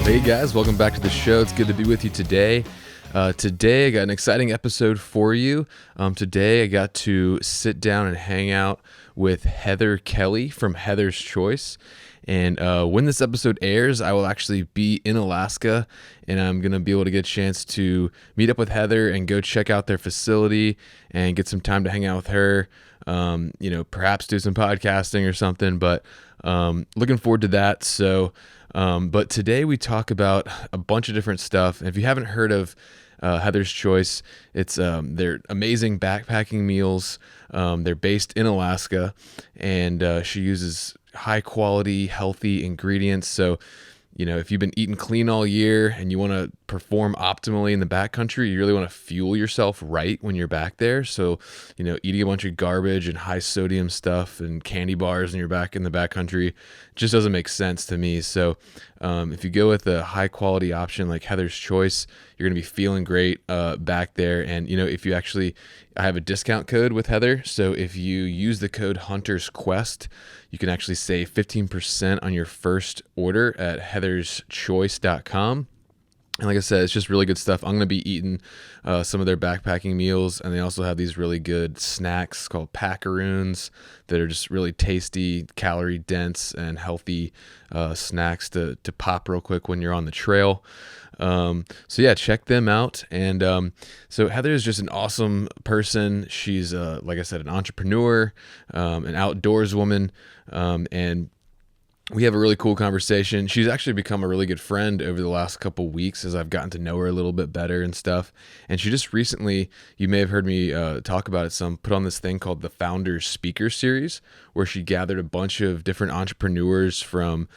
Hey guys, welcome back to the show. It's good to be with you today. Today I got an exciting episode for you. Today I got to sit down and hang out with Heather Kelly from Heather's Choice. And when this episode airs, I will actually be in Alaska, and I'm going to be able to get a chance to meet up with Heather and go check out their facility and get some time to hang out with her. Perhaps do some podcasting or something, but looking forward to that. But today we talk about a bunch of different stuff. And if you haven't heard of Heather's Choice, it's they're amazing backpacking meals. They're based in Alaska, and she uses high quality, healthy ingredients. So, if you've been eating clean all year and you want to perform optimally in the backcountry, you really want to fuel yourself right when you're back there. So, eating a bunch of garbage and high sodium stuff and candy bars and you're back in the backcountry just doesn't make sense to me. So, if you go with a high quality option like Heather's Choice, you're going to be feeling great back there. And, I have a discount code with Heather. So if you use the code Hunter's Quest, you can actually save 15% on your first order at heatherschoice.com. And like I said, it's just really good stuff. I'm going to be eating some of their backpacking meals, and they also have these really good snacks called packaroons that are just really tasty, calorie dense, and healthy snacks to pop real quick when you're on the trail. Check them out. And so Heather is just an awesome person. She's, like I said, an entrepreneur, an outdoors woman, and we have a really cool conversation. She's actually become a really good friend over the last couple weeks as I've gotten to know her a little bit better and stuff. And she just recently, you may have heard me talk about it some, put on this thing called the Founders Speaker Series, where she gathered a bunch of different entrepreneurs from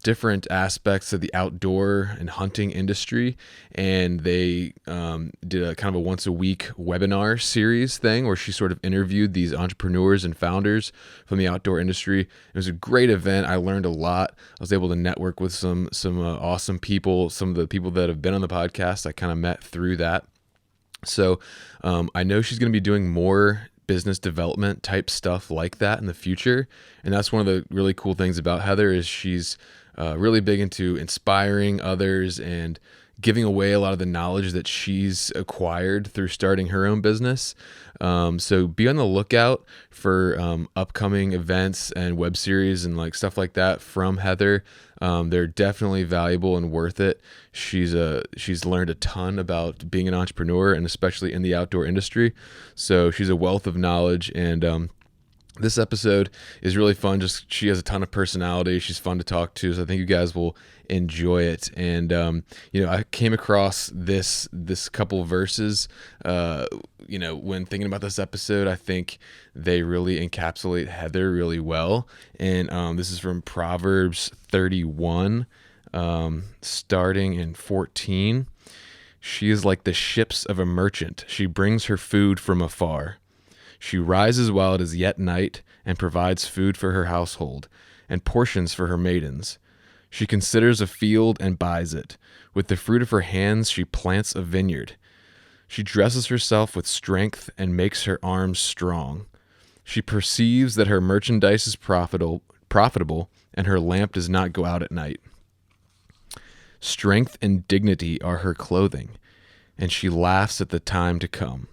different aspects of the outdoor and hunting industry, and they did a kind of a once a week webinar series thing where she sort of interviewed these entrepreneurs and founders from the outdoor industry. It was a great event. I learned a lot. I was able to network with some awesome people. Some of the people that have been on the podcast I kind of met through that. So I know she's going to be doing more business development type stuff like that in the future. And that's one of the really cool things about Heather is she's really big into inspiring others and giving away a lot of the knowledge that she's acquired through starting her own business. So be on the lookout for upcoming events and web series and like stuff like that from Heather. They're definitely valuable and worth it. She's learned a ton about being an entrepreneur and especially in the outdoor industry. So she's a wealth of knowledge, and this episode is really fun. Just she has a ton of personality. She's fun to talk to. So I think you guys will enjoy it. And I came across this couple of verses. When thinking about this episode, I think they really encapsulate Heather really well. And this is from Proverbs 31, starting in 14. She is like the ships of a merchant. She brings her food from afar. She rises while it is yet night and provides food for her household and portions for her maidens. She considers a field and buys it. With the fruit of her hands, she plants a vineyard. She dresses herself with strength and makes her arms strong. She perceives that her merchandise is profitable, and her lamp does not go out at night. Strength and dignity are her clothing, and she laughs at the time to come.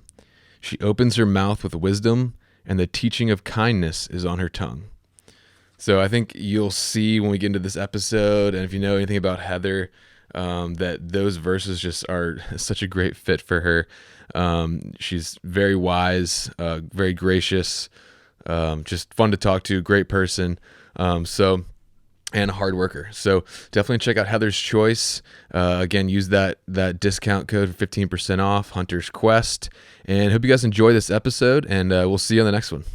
She opens her mouth with wisdom, and the teaching of kindness is on her tongue. So I think you'll see when we get into this episode, and if you know anything about Heather, that those verses just are such a great fit for her. She's very wise, very gracious, just fun to talk to, great person. And a hard worker. So definitely check out Heather's Choice. Again, use that discount code for 15% off, Hunter's Quest. And hope you guys enjoy this episode, and we'll see you on the next one.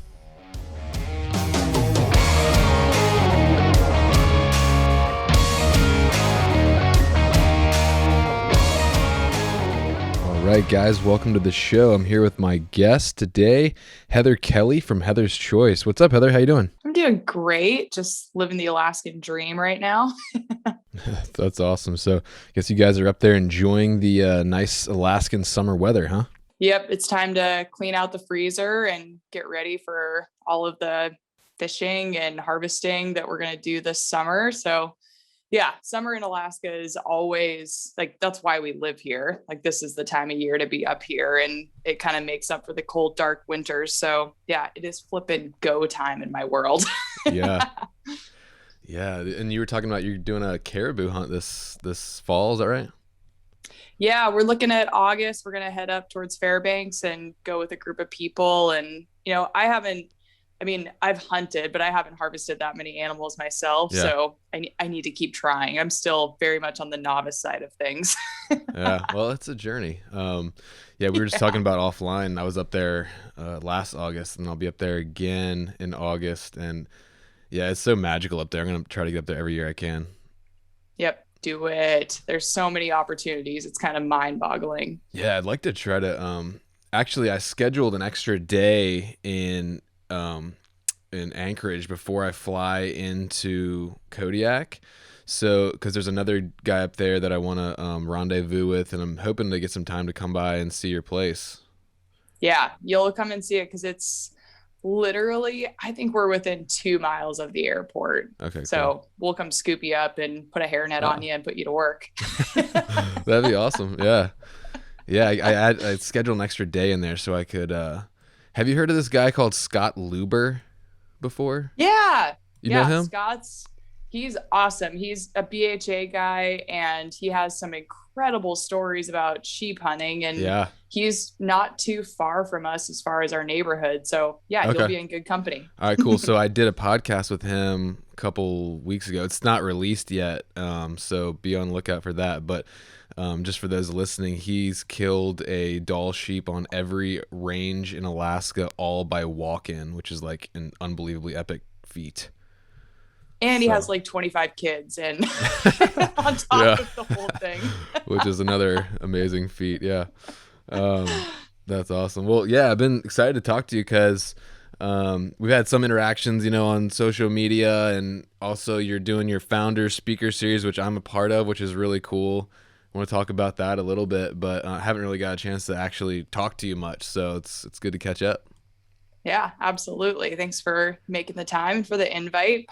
right, guys, welcome to the show. I'm here with my guest today, Heather Kelly from Heather's Choice. What's up, Heather? How you doing? I'm doing great. Just living the Alaskan dream right now. That's awesome. So I guess you guys are up there enjoying the nice Alaskan summer weather, huh? Yep, it's time to clean out the freezer and get ready for all of the fishing and harvesting that we're going to do this summer. So, yeah, summer in Alaska is always like, that's why we live here. Like, this is the time of year to be up here, and it kind of makes up for the cold, dark winters. So, yeah, it is flipping go time in my world. Yeah. Yeah. And you were talking about you're doing a caribou hunt this fall, is that right? Yeah, we're looking at August. We're going to head up towards Fairbanks and go with a group of people. And, I've hunted, but I haven't harvested that many animals myself. Yeah. So I need to keep trying. I'm still very much on the novice side of things. Yeah. Well, it's a journey. Yeah, we were just talking about offline. I was up there last August, and I'll be up there again in August. And yeah, it's so magical up there. I'm going to try to get up there every year I can. Yep, do it. There's so many opportunities. It's kind of mind boggling. Yeah, I'd like to try to actually I scheduled an extra day in Anchorage before I fly into Kodiak. So, because there's another guy up there that I want to rendezvous with, and I'm hoping to get some time to come by and see your place. Yeah, you'll come and see it because it's literally, I think we're within 2 miles of the airport. Okay, so cool. we'll come scoop you up and put a hairnet on you and put you to work. That'd be awesome. Yeah. Yeah, I scheduled an extra day in there so I could. Have you heard of this guy called Scott Luber before? Yeah. You know him? He's awesome. He's a BHA guy, and he has some incredible stories about sheep hunting, and Yeah. he's not too far from us as far as our neighborhood. So yeah, Okay. you'll be in good company. All right, cool. So I did a podcast with him a couple weeks ago. It's not released yet, so be on the lookout for that. But just for those listening, he's killed a Dall sheep on every range in Alaska, all by walk-in, which is like an unbelievably epic feat. And he So has like 25 kids and on top yeah, of the whole thing. which is another amazing feat. Yeah, um, that's awesome. Well, yeah, I've been excited to talk to you because we've had some interactions, on social media, and also you're doing your founder speaker series, which I'm a part of, which is really cool. I want to talk about that a little bit, but I haven't really got a chance to actually talk to you much, so it's good to catch up. Yeah, absolutely. Thanks for making the time and for the invite.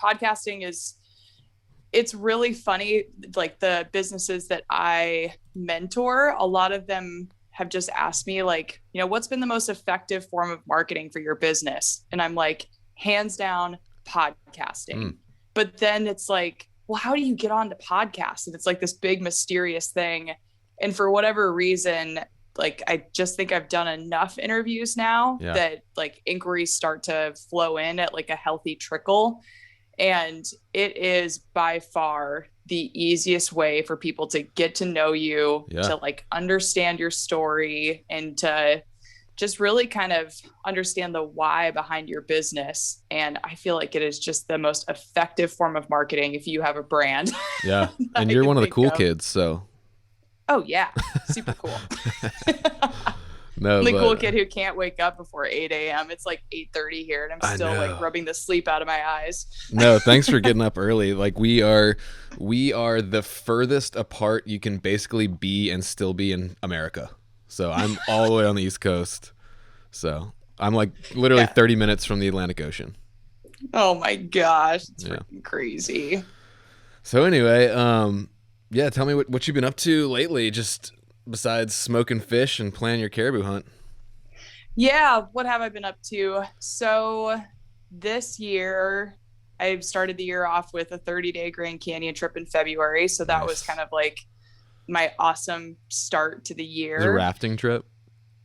It's really funny. Like, the businesses that I mentor, a lot of them have just asked me, like, what's been the most effective form of marketing for your business? And I'm like, hands down, podcasting. But then it's like, well, how do you get on the podcast? And it's like this big mysterious thing. And for whatever reason, like, I just think I've done enough interviews now Yeah. that like inquiries start to flow in at like a healthy trickle. And it is by far the easiest way for people to get to know you, Yeah. to like understand your story, and to just really kind of understand the why behind your business. And I feel like it is just the most effective form of marketing if you have a brand. Yeah, that and I you're can one of the think cool of. kids, so Oh yeah, super cool. no, The cool but kid who can't wake up before 8 a.m. It's like 8:30 here, and I'm I still like know. rubbing the sleep out of my eyes. No, thanks for getting up early. Like, we are the furthest apart you can basically be and still be in America. So I'm all the way on the East Coast. So I'm like literally Yeah. 30 minutes from the Atlantic Ocean. Oh my gosh, it's Yeah. freaking crazy. So anyway, yeah, tell me what you've been up to lately, just besides smoking fish and planning your caribou hunt. Yeah, what have I been up to? So this year, I've started the year off with a 30-day Grand Canyon trip in February. So that was Nice. kind of like my awesome start to the It was a year. rafting trip.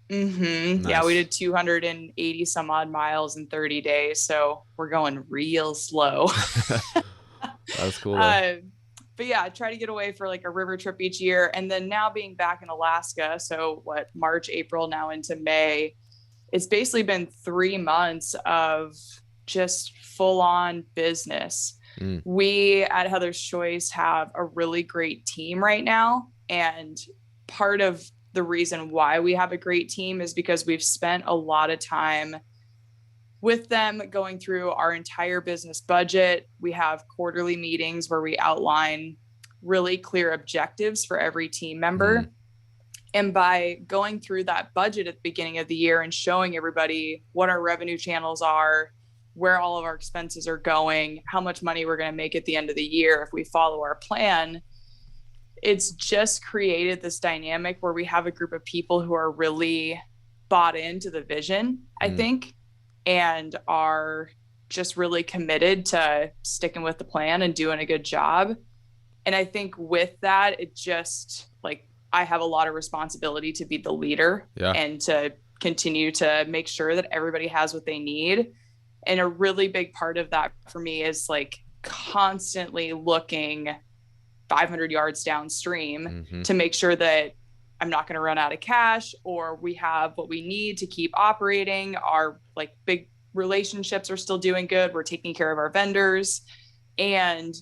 Yeah, we Nice. did 280 some odd miles in 30 days. So we're going real slow. That's cool though. But yeah, I try to get away for like a river trip each year. And then now being back in Alaska, so what, March, April, now into May, it's basically been 3 months of just full on business. Mm. We at Heather's Choice have a really great team right now. And part of the reason why we have a great team is because we've spent a lot of time with them going through our entire business budget. We have quarterly meetings where we outline really clear objectives for every team member. And by going through that budget at the beginning of the year and showing everybody what our revenue channels are, where all of our expenses are going, how much money we're going to make at the end of the year if we follow our plan, it's just created this dynamic where we have a group of people who are really bought into the vision, I think, and are just really committed to sticking with the plan and doing a good job. And I think with that, it just like, I have a lot of responsibility to be the leader and to continue to make sure that everybody has what they need. And a really big part of that for me is like constantly looking 500 yards downstream to make sure that I'm not going to run out of cash, or we have what we need to keep operating. Our like big relationships are still doing good. We're taking care of our vendors, and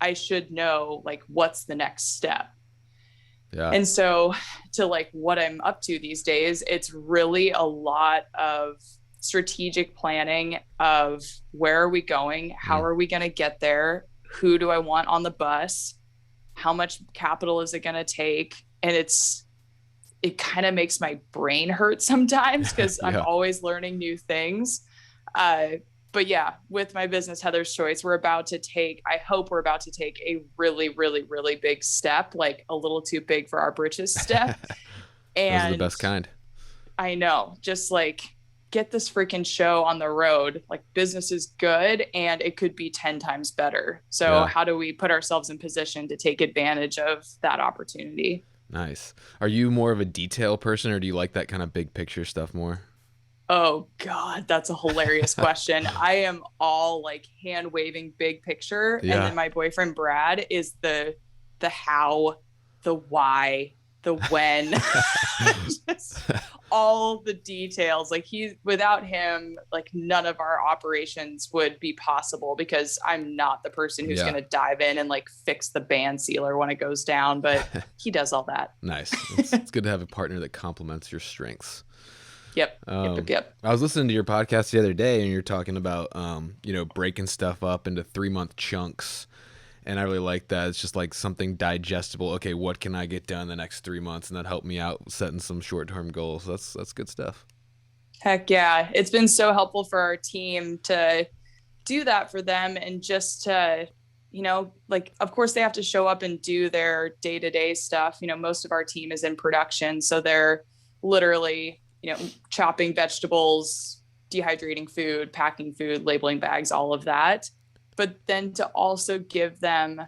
I should know like what's the next step. Yeah. And so to like what I'm up to these days, it's really a lot of strategic planning of where are we going? How are we going to get there? Who do I want on the bus? How much capital is it going to take? And it kind of makes my brain hurt sometimes because I'm always learning new things. But yeah, with my business, Heather's Choice, I hope we're about to take a really, really, really big step, like a little too big for our britches step. And those are the best kind. I know, just like get this freaking show on the road. Like business is good and it could be 10 times better. So how do we put ourselves in position to take advantage of that opportunity? Nice. Are you more of a detail person, or do you like that kind of big picture stuff more? Oh God, that's a hilarious question. I am all like hand waving big picture. And then my boyfriend, Brad, is the how, the why, the when, just all the details. Like without him, like none of our operations would be possible, because I'm not the person who's going to dive in and like fix the band sealer when it goes down, but he does all that. Nice. It's good to have a partner that complements your strengths. Yep. I was listening to your podcast the other day, and you're talking about, breaking stuff up into 3-month chunks. And I really like that. It's just like something digestible. Okay, what can I get done the next 3 months? And that helped me out setting some short-term goals. That's good stuff. Heck yeah. It's been so helpful for our team to do that for them, and just to, like, of course they have to show up and do their day-to-day stuff. Most of our team is in production, so they're literally chopping vegetables, dehydrating food, packing food, labeling bags, all of that. But then to also give them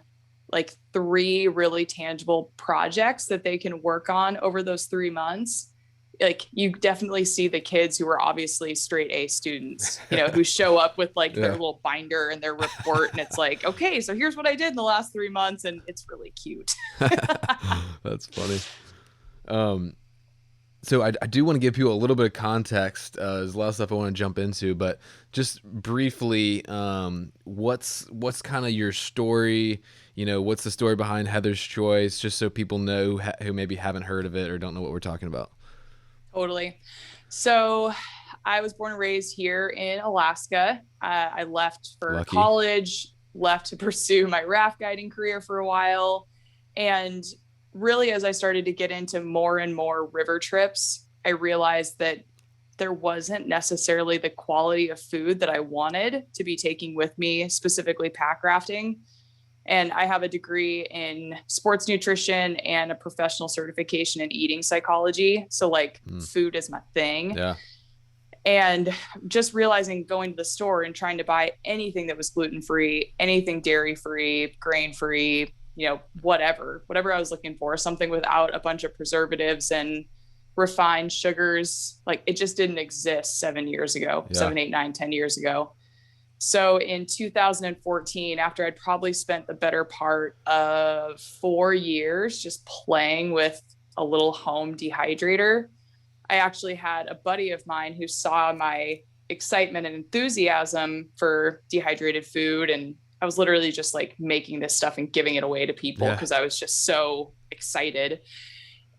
like 3 really tangible projects that they can work on over those 3 months. Like you definitely see the kids who are obviously straight A students, who show up with like their little binder and their report, and it's like, okay, so here's what I did in the last 3 months. And it's really cute. That's funny. So I do want to give people a little bit of context. There's a lot of stuff I want to jump into, but just briefly, what's kind of your story? What's the story behind Heather's Choice? Just so people know who maybe haven't heard of it or don't know what we're talking about. Totally. So I was born and raised here in Alaska. I left for college, left to pursue my raft guiding career for a while. And really, as I started to get into more and more river trips, I realized that there wasn't necessarily the quality of food that I wanted to be taking with me, specifically pack rafting. And I have a degree in sports nutrition and a professional certification in eating psychology. So like food is my thing. Yeah. And just realizing going to the store and trying to buy anything that was gluten-free, anything dairy-free, grain-free, whatever I was looking for, something without a bunch of preservatives and refined sugars. Like it just didn't exist 7 years ago, 7, 8, 9, 10 years ago. So in 2014, after I'd probably spent the better part of 4 years just playing with a little home dehydrator, I actually had a buddy of mine who saw my excitement and enthusiasm for dehydrated food. And I was literally just like making this stuff and giving it away to people because I was just so excited.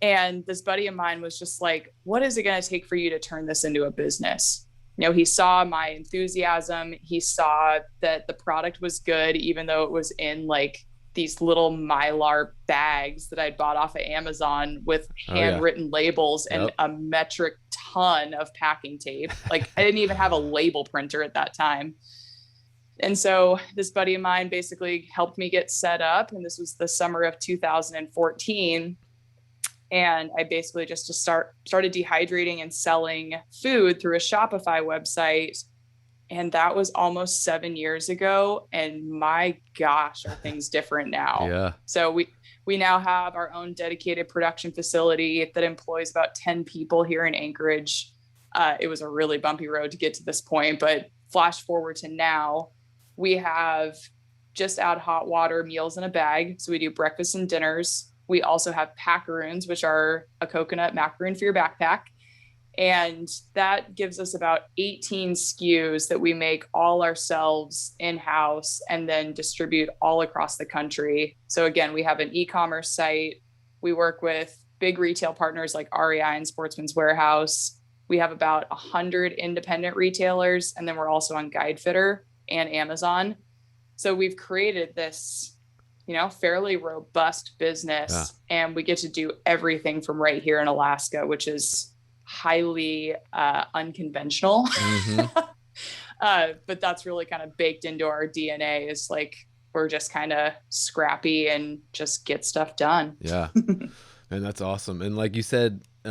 And this buddy of mine was just like, what is it going to take for you to turn this into a business? He saw my enthusiasm. He saw that the product was good, even though it was in like these little Mylar bags that I'd bought off of Amazon with handwritten labels and a metric ton of packing tape. Like I didn't even have a label printer at that time. And so this buddy of mine basically helped me get set up. And this was the summer of 2014. And I basically just started dehydrating and selling food through a Shopify website. And that was almost 7 years ago. And my gosh, are things different now. Yeah. So we now have our own dedicated production facility that employs about 10 people here in Anchorage. It was a really bumpy road to get to this point, but flash forward to now, we have just add hot water meals in a bag. So we do breakfast and dinners. We also have packaroons, which are a coconut macaroon for your backpack. And that gives us about 18 SKUs that we make all ourselves in-house and then distribute all across the country. So again, we have an e-commerce site. We work with big retail partners like REI and Sportsman's Warehouse. We have about 100 independent retailers, and then we're also on GuideFitter and Amazon. So we've created this fairly robust business, and we get to do everything from right here in Alaska, which is highly unconventional. But that's really kind of baked into our DNA, is like, we're just kind of scrappy and just get stuff done. Yeah. And that's awesome. And like you said, I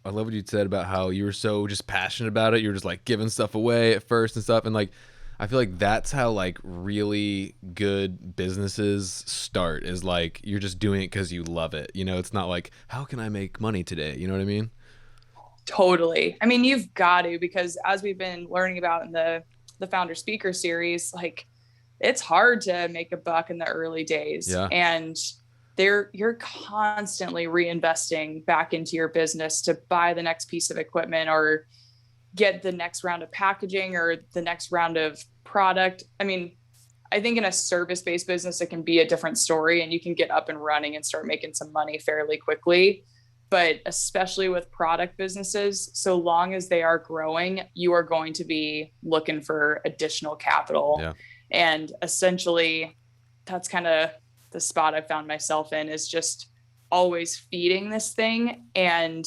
love what you said about how you were so just passionate about it. You're just like giving stuff away at first and stuff. And like, I feel like that's how like really good businesses start, is like you're just doing it because you love it. It's not like, how can I make money today? You know what I mean? Totally. I mean, you've got to, because as we've been learning about in the founder speaker series, like it's hard to make a buck in the early days. Yeah. And you're constantly reinvesting back into your business to buy the next piece of equipment or get the next round of packaging or the next round of product. I mean, I think in a service-based business, it can be a different story and you can get up and running and start making some money fairly quickly. But especially with product businesses, so long as they are growing, you are going to be looking for additional capital. Yeah. And essentially that's kind of the spot I found myself in, is just always feeding this thing. And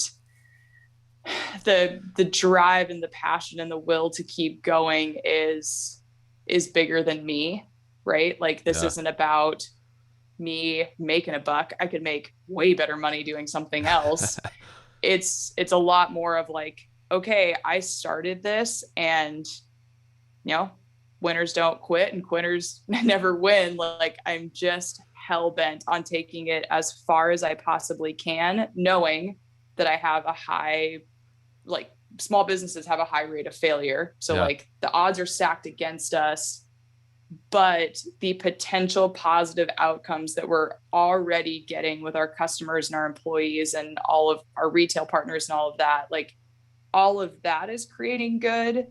the drive and the passion and the will to keep going is bigger than me, right? Like this isn't about me making a buck. I could make way better money doing something else. It's a lot more of like, okay, I started this, and winners don't quit and quitters never win. Like I'm just hell bent on taking it as far as I possibly can, knowing that I have a high, like small businesses have a high rate of failure. So like the odds are stacked against us, but the potential positive outcomes that we're already getting with our customers and our employees and all of our retail partners and all of that, like all of that is creating good.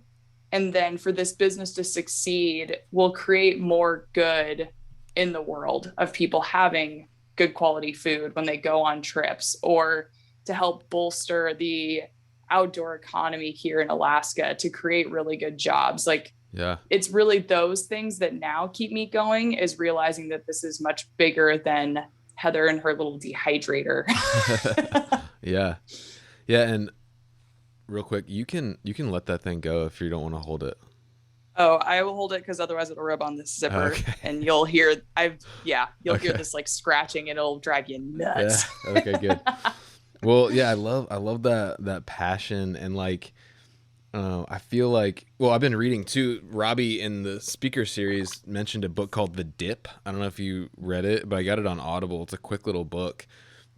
And then for this business to succeed, we'll create more good in the world of people having good quality food when they go on trips, or to help bolster the outdoor economy here in Alaska to create really good jobs. Like, it's really those things that now keep me going, is realizing that this is much bigger than Heather and her little dehydrator. Yeah. And real quick, you can let that thing go if you don't want to hold it. Oh, I will hold it because otherwise it'll rub on this zipper, and you'll hear hear this like scratching, and it'll drive you nuts. Yeah. Okay, good. Well, yeah, I love that passion, and like I feel like, well, I've been reading too. Robbie in the speaker series mentioned a book called The Dip. I don't know if you read it, but I got it on Audible. It's a quick little book.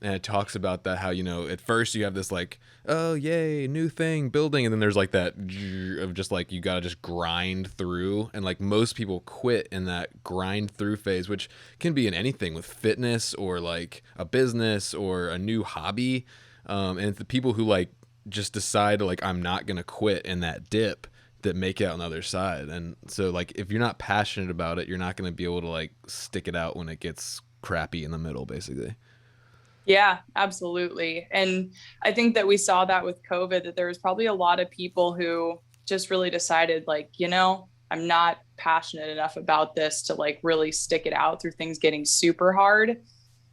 And it talks about that, how, at first you have this like, oh, yay, new thing, building. And then there's like that of just like, you got to just grind through. And like most people quit in that grind through phase, which can be in anything with fitness or like a business or a new hobby. And it's the people who like just decide like, I'm not going to quit in that dip, that make it out on the other side. And so like, if you're not passionate about it, you're not going to be able to like stick it out when it gets crappy in the middle, basically. Yeah, absolutely. And I think that we saw that with COVID, that there was probably a lot of people who just really decided, like, I'm not passionate enough about this to like really stick it out through things getting super hard.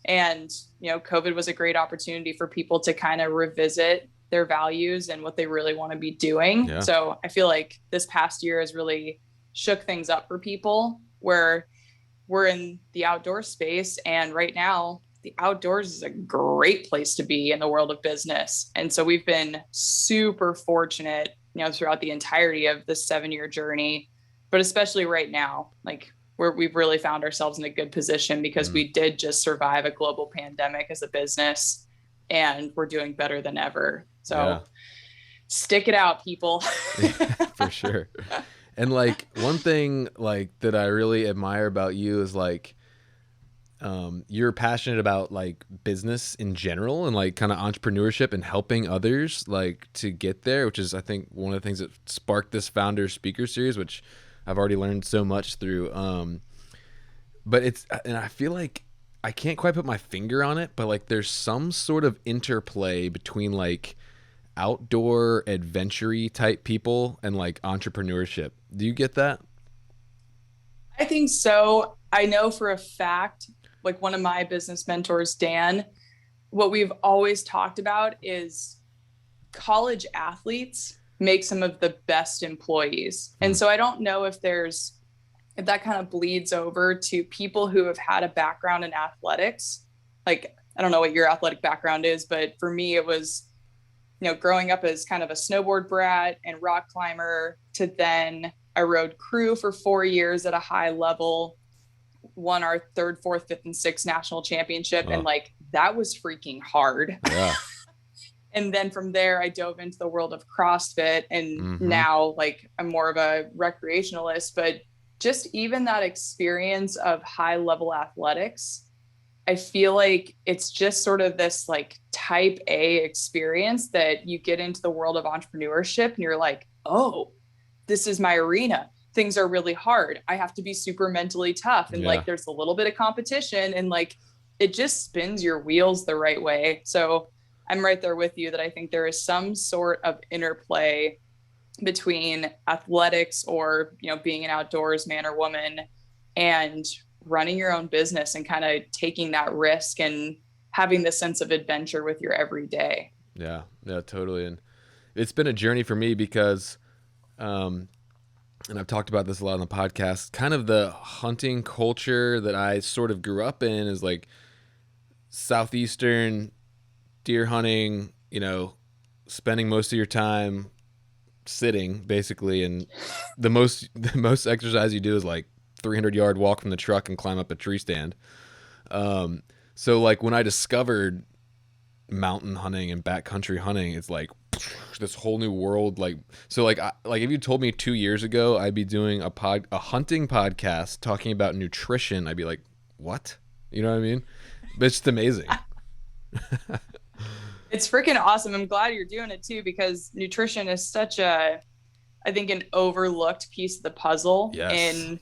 And, COVID was a great opportunity for people to kind of revisit their values and what they really want to be doing. Yeah. So I feel like this past year has really shook things up for people where we're in the outdoor space. And right now, the outdoors is a great place to be in the world of business. And so we've been super fortunate, throughout the entirety of this 7-year journey, but especially right now, like we've really found ourselves in a good position because we did just survive a global pandemic as a business, and we're doing better than ever. So stick it out, people. Yeah, for sure. And like one thing like that I really admire about you is like you're passionate about like business in general and like kind of entrepreneurship and helping others like to get there, which is I think one of the things that sparked this founder speaker series, which I've already learned so much through. But and I feel like I can't quite put my finger on it, but like there's some sort of interplay between like outdoor adventure-y type people and like entrepreneurship. Do you get that? I think so. I know for a fact, like one of my business mentors, Dan, what we've always talked about is college athletes make some of the best employees. And so I don't know if that kind of bleeds over to people who have had a background in athletics. Like, I don't know what your athletic background is, but for me, it was, growing up as kind of a snowboard brat and rock climber to then I rode crew for 4 years at a high level, won our third, fourth, fifth, and sixth national championship. And like, that was freaking hard. Yeah. And then from there, I dove into the world of CrossFit. And now like I'm more of a recreationalist, but just even that experience of high level athletics, I feel like it's just sort of this like type A experience that you get into the world of entrepreneurship and you're like, oh, this is my arena. Things are really hard. I have to be super mentally tough. And like, there's a little bit of competition and like, it just spins your wheels the right way. So I'm right there with you that I think there is some sort of interplay between athletics or, being an outdoors man or woman and running your own business and kind of taking that risk and having this sense of adventure with your everyday. Yeah, totally. And it's been a journey for me because, and I've talked about this a lot on the podcast, kind of the hunting culture that I sort of grew up in is like Southeastern deer hunting, spending most of your time sitting basically. And the most exercise you do is like 300-yard walk from the truck and climb up a tree stand. So like when I discovered mountain hunting and backcountry hunting, it's like this whole new world. Like, so like if you told me 2 years ago I'd be doing a hunting podcast talking about nutrition, I'd be like, what? You know what I mean? But it's just amazing. It's freaking awesome. I'm glad you're doing it too, because nutrition is such I think an overlooked piece of the puzzle in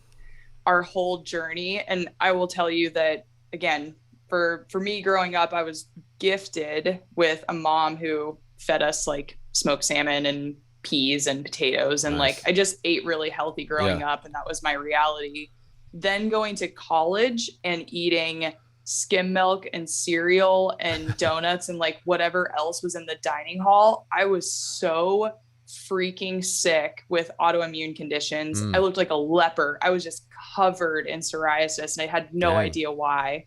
our whole journey. And I will tell you that, again, for me growing up, I was gifted with a mom who fed us like smoked salmon and peas and potatoes. And like, I just ate really healthy growing up, and that was my reality. Then going to college and eating skim milk and cereal and donuts and like whatever else was in the dining hall, I was so freaking sick with autoimmune conditions. I looked like a leper. I was just covered in psoriasis and I had no idea why.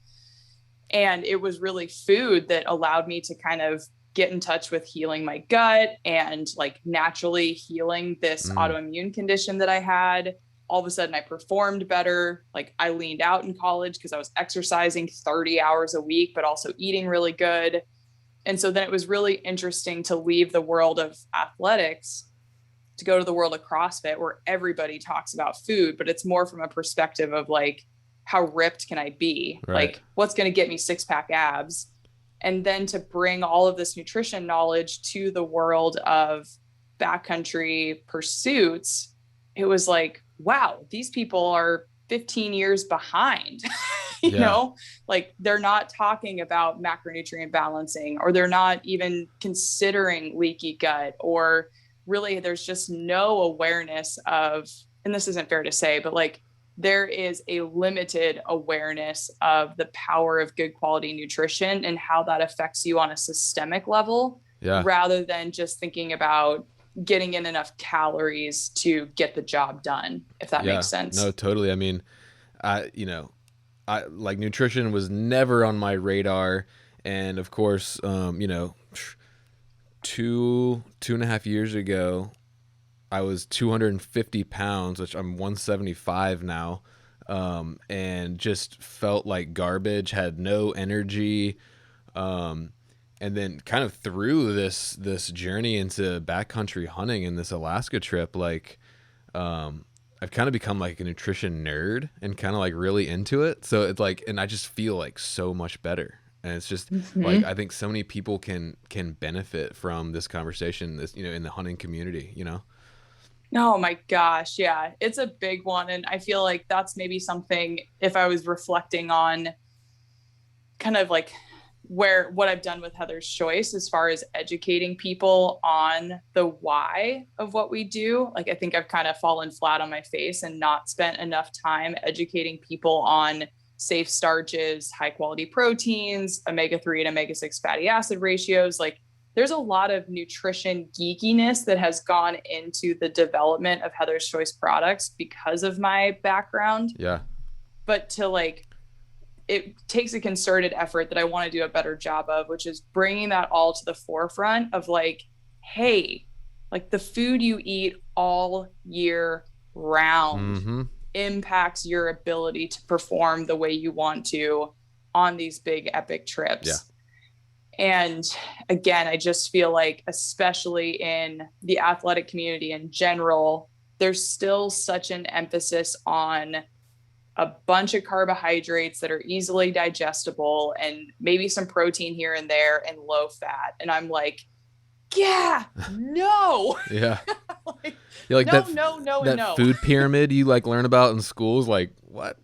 And it was really food that allowed me to kind of get in touch with healing my gut and like naturally healing this autoimmune condition that I had. All of a sudden I performed better. Like I leaned out in college because I was exercising 30 hours a week, but also eating really good. And so then it was really interesting to leave the world of athletics to go to the world of CrossFit, where everybody talks about food, but it's more from a perspective of like, how ripped can I be? Right. Like, what's going to get me 6-pack abs? And then to bring all of this nutrition knowledge to the world of backcountry pursuits, it was like, wow, these people are 15 years behind. you Yeah. know, like they're not talking about macronutrient balancing, or they're not even considering leaky gut, or really there's just no awareness of, and this isn't fair to say, but like there is a limited awareness of the power of good quality nutrition and how that affects you on a systemic level, Yeah. rather than just thinking about getting in enough calories to get the job done, if that Yeah. makes sense. No, totally. I mean, I like nutrition was never on my radar. And of course, 2.5 years ago, I was 250 pounds, which I'm 175 now, and just felt like garbage, had no energy, and then kind of through this journey into backcountry hunting and this Alaska trip, like I've kind of become like a nutrition nerd and kind of like really into it. So it's like, and I just feel like so much better. And it's just like Mm-hmm. I think so many people can benefit from this conversation, this in the hunting community. Oh my gosh. Yeah. It's a big one. And I feel like that's maybe something, if I was reflecting on kind of like where what I've done with Heather's Choice as far as educating people on the why of what we do. Like, I think I've kind of fallen flat on my face and not spent enough time educating people on safe starches, high quality proteins, omega-3 and omega-6 fatty acid ratios. Like, there's a lot of nutrition geekiness that has gone into the development of Heather's Choice products because of my background. Yeah. But to like, it takes a concerted effort that I want to do a better job of, which is bringing that all to the forefront of like, hey, like the food you eat all year round Mm-hmm. impacts your ability to perform the way you want to on these big epic trips. Yeah. And again, I just feel like, especially in the athletic community in general, there's still such an emphasis on a bunch of carbohydrates that are easily digestible and maybe some protein here and there and low fat. And I'm like, yeah, no. Yeah. Like, Yeah, like no, that no, no, that and no. food pyramid you like learn about in schools, like what?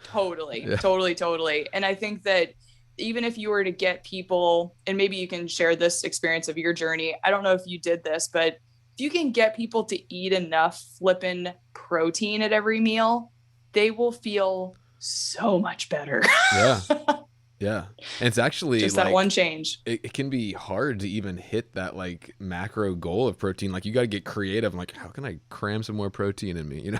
Totally, Yeah. totally, totally. And I think that even if you were to get people, and maybe you can share this experience of your journey, I don't know if you did this, but if you can get people to eat enough flippin' protein at every meal, they will feel so much better. Yeah. Yeah. And it's actually Just like that one change. it can be hard to even hit that like macro goal of protein. Like you got to get creative. I'm like, how can I cram some more protein in me?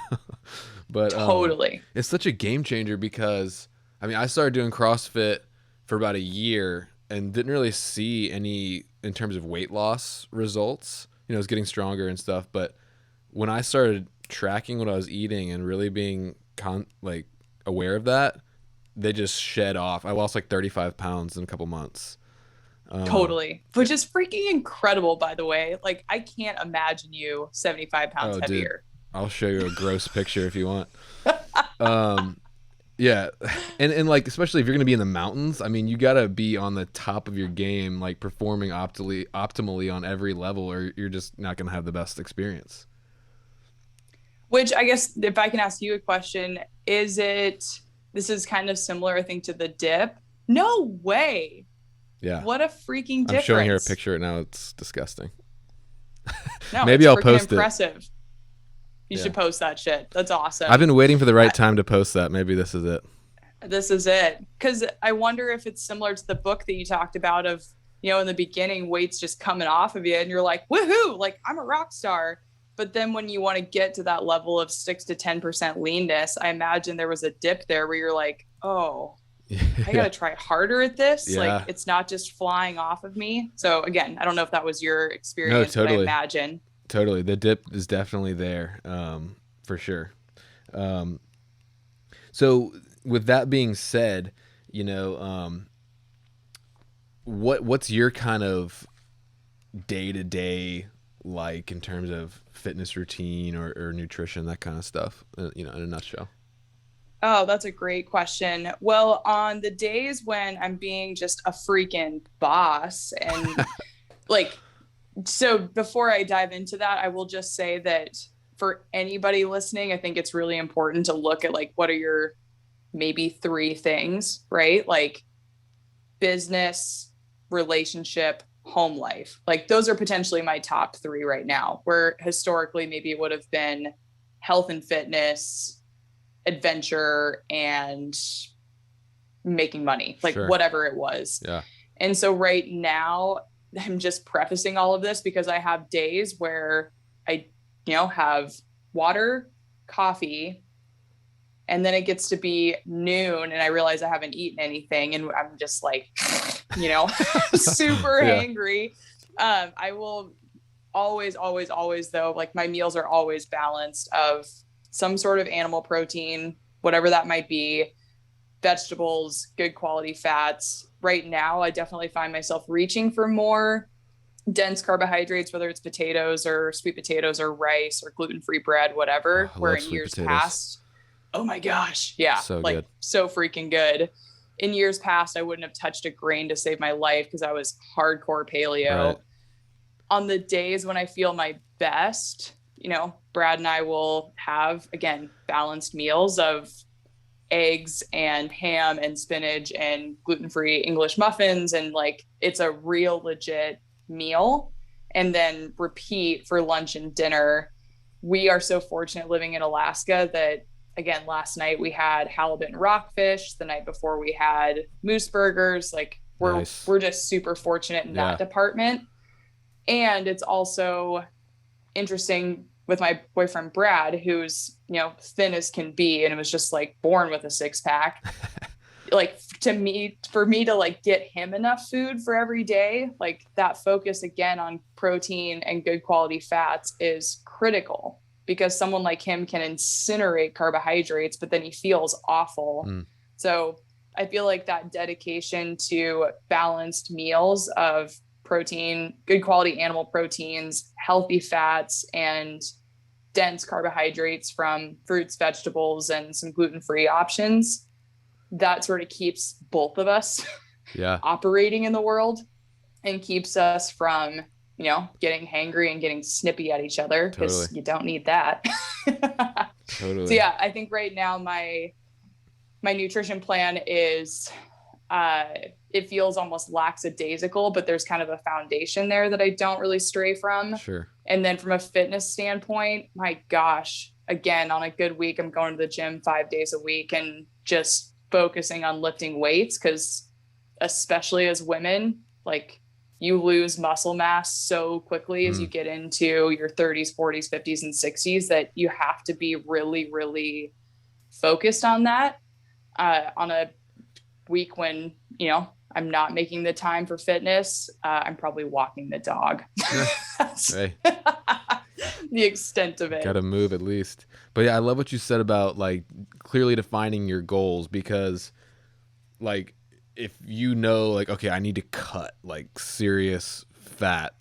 But Totally. it's such a game changer because I mean, I started doing CrossFit for about a year and didn't really see any in terms of weight loss results. I was getting stronger and stuff. But when I started tracking what I was eating and really being like aware of that, they just shed off. I lost like 35 pounds in a couple months. Totally. Which is freaking incredible, by the way. Like, I can't imagine you 75 pounds Oh, dude, heavier. I'll show you a gross picture if you want. Yeah. And like, especially if you're going to be in the mountains, I mean, you got to be on the top of your game, like performing optimally on every level, or you're just not going to have the best experience. Which, I guess, if I can ask you a question, this is kind of similar, I think, to the dip. No way. Yeah. What a freaking difference. I'm showing her a picture right now. It's disgusting. No, Maybe it's I'll freaking post impressive. You Yeah. should post that shit. That's awesome. I've been waiting for the right time to post that. Maybe this is it. This is it. Because I wonder if it's similar to the book that you talked about of, in the beginning, weight's just coming off of you and you're like, woohoo, like I'm a rock star. But then when you want to get to that level of 6 to 10% leanness, I imagine there was a dip there where you're like, oh, I got to try harder at this. Yeah. Like, it's not just flying off of me. So again, I don't know if that was your experience, No, totally. but I imagine. Totally. The dip is definitely there, for sure. So with that being said, what's your kind of day-to-day like in terms of fitness routine or nutrition, that kind of stuff, in a nutshell? Oh, that's a great question. Well, on the days when I'm being just a freaking boss and so before I dive into that, I will just say that for anybody listening, I think it's really important to look at like, what are your maybe 3 things, right? Like business, relationship, home life. Like those are potentially my top 3 right now, where historically maybe it would have been health and fitness, adventure, and making money, like whatever it was. Yeah. And so right now I'm just prefacing all of this because I have days where I, have water, coffee, and then it gets to be noon and I realize I haven't eaten anything and I'm just like, super hangry. I will always though, like my meals are always balanced of some sort of animal protein, whatever that might be, vegetables, good quality fats. Right now, I definitely find myself reaching for more dense carbohydrates, whether it's potatoes or sweet potatoes or rice or gluten-free bread, whatever, where in years past, oh my gosh. Yeah. So like good. So freaking good. In years past, I wouldn't have touched a grain to save my life because I was hardcore paleo. Right. On the days when I feel my best, Brad and I will have, again, balanced meals of eggs and ham and spinach and gluten-free English muffins. And like, it's a real legit meal, and then repeat for lunch and dinner. We are so fortunate living in Alaska that, again, last night we had halibut and rockfish. The night before we had moose burgers. Like we're just super fortunate in that department. And it's also interesting with my boyfriend, Brad, who's, thin as can be. And it was just like born with a 6-pack. Like for me to like get him enough food for every day, like that focus again on protein and good quality fats is critical, because someone like him can incinerate carbohydrates, but then he feels awful. So I feel like that dedication to balanced meals of protein, good quality animal proteins, healthy fats, and dense carbohydrates from fruits, vegetables, and some gluten-free options, that sort of keeps both of us operating in the world and keeps us from, getting hangry and getting snippy at each other, because you don't need that. Totally. So yeah, I think right now my nutrition plan is, it feels almost lackadaisical, but there's kind of a foundation there that I don't really stray from. Sure. And then from a fitness standpoint, my gosh, again, on a good week, I'm going to the gym 5 days a week and just focusing on lifting weights, because especially as women, like you lose muscle mass so quickly as you get into your 30s, 40s, 50s, and 60s, that you have to be really, really focused on that. On a week when, I'm not making the time for fitness, I'm probably walking the dog. Hey. The extent of it. Gotta move at least. But yeah, I love what you said about like clearly defining your goals, because like if like, okay, I need to cut like serious fat,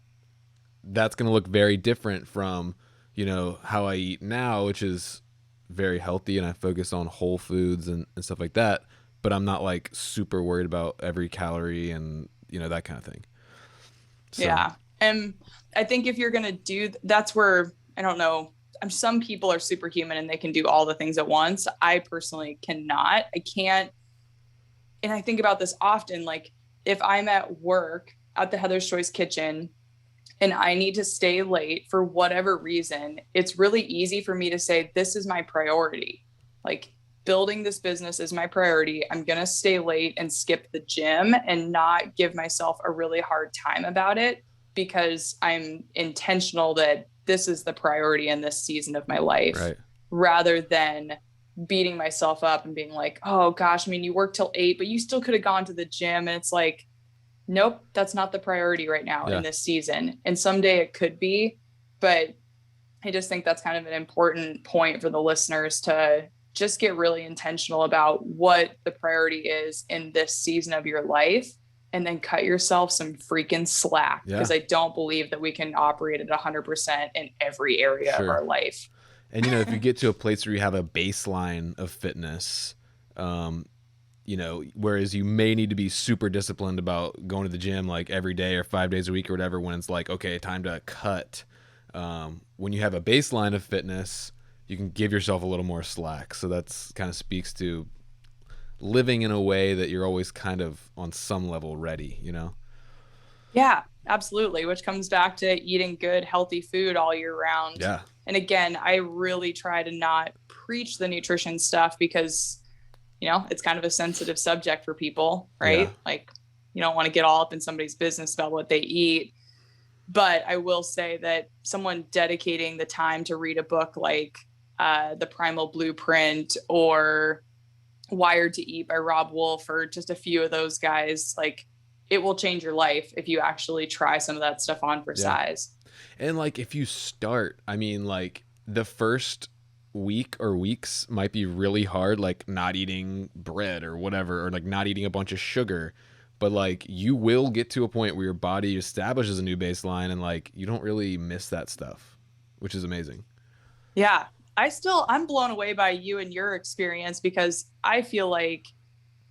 that's gonna look very different from, how I eat now, which is very healthy and I focus on whole foods and stuff like that. But I'm not like super worried about every calorie and, that kind of thing. So. Yeah. And I think if you're going to do, that's where, I don't know, some people are superhuman and they can do all the things at once. I personally cannot. I can't. And I think about this often, like if I'm at work at the Heather's Choice kitchen and I need to stay late for whatever reason, it's really easy for me to say, this is my priority. Like building this business is my priority. I'm going to stay late and skip the gym and not give myself a really hard time about it, because I'm intentional that this is the priority in this season of my life, right, rather than beating myself up and being like, oh gosh, you worked till 8, but you still could have gone to the gym. And it's like, nope, that's not the priority right now in this season. And someday it could be, but I just think that's kind of an important point for the listeners to just get really intentional about what the priority is in this season of your life, and then cut yourself some freaking slack, because I don't believe that we can operate at 100% in every area of our life. And, if you get to a place where you have a baseline of fitness, whereas you may need to be super disciplined about going to the gym like every day or 5 days a week or whatever, when it's like, okay, time to cut. When you have a baseline of fitness, you can give yourself a little more slack. So that's kind of speaks to living in a way that you're always kind of on some level ready, you know? Yeah, absolutely. Which comes back to eating good, healthy food all year round. Yeah. And again, I really try to not preach the nutrition stuff because, it's kind of a sensitive subject for people, right? Yeah. Like, you don't want to get all up in somebody's business about what they eat. But I will say that someone dedicating the time to read a book like The Primal Blueprint or Wired to Eat by Rob Wolf, or just a few of those guys, like, it will change your life if you actually try some of that stuff on for size. And like, if you start, I mean, like the first week or weeks might be really hard, like not eating bread or whatever, or like not eating a bunch of sugar. But like, you will get to a point where your body establishes a new baseline and like, you don't really miss that stuff, which is amazing. Yeah. I'm blown away by you and your experience, because I feel like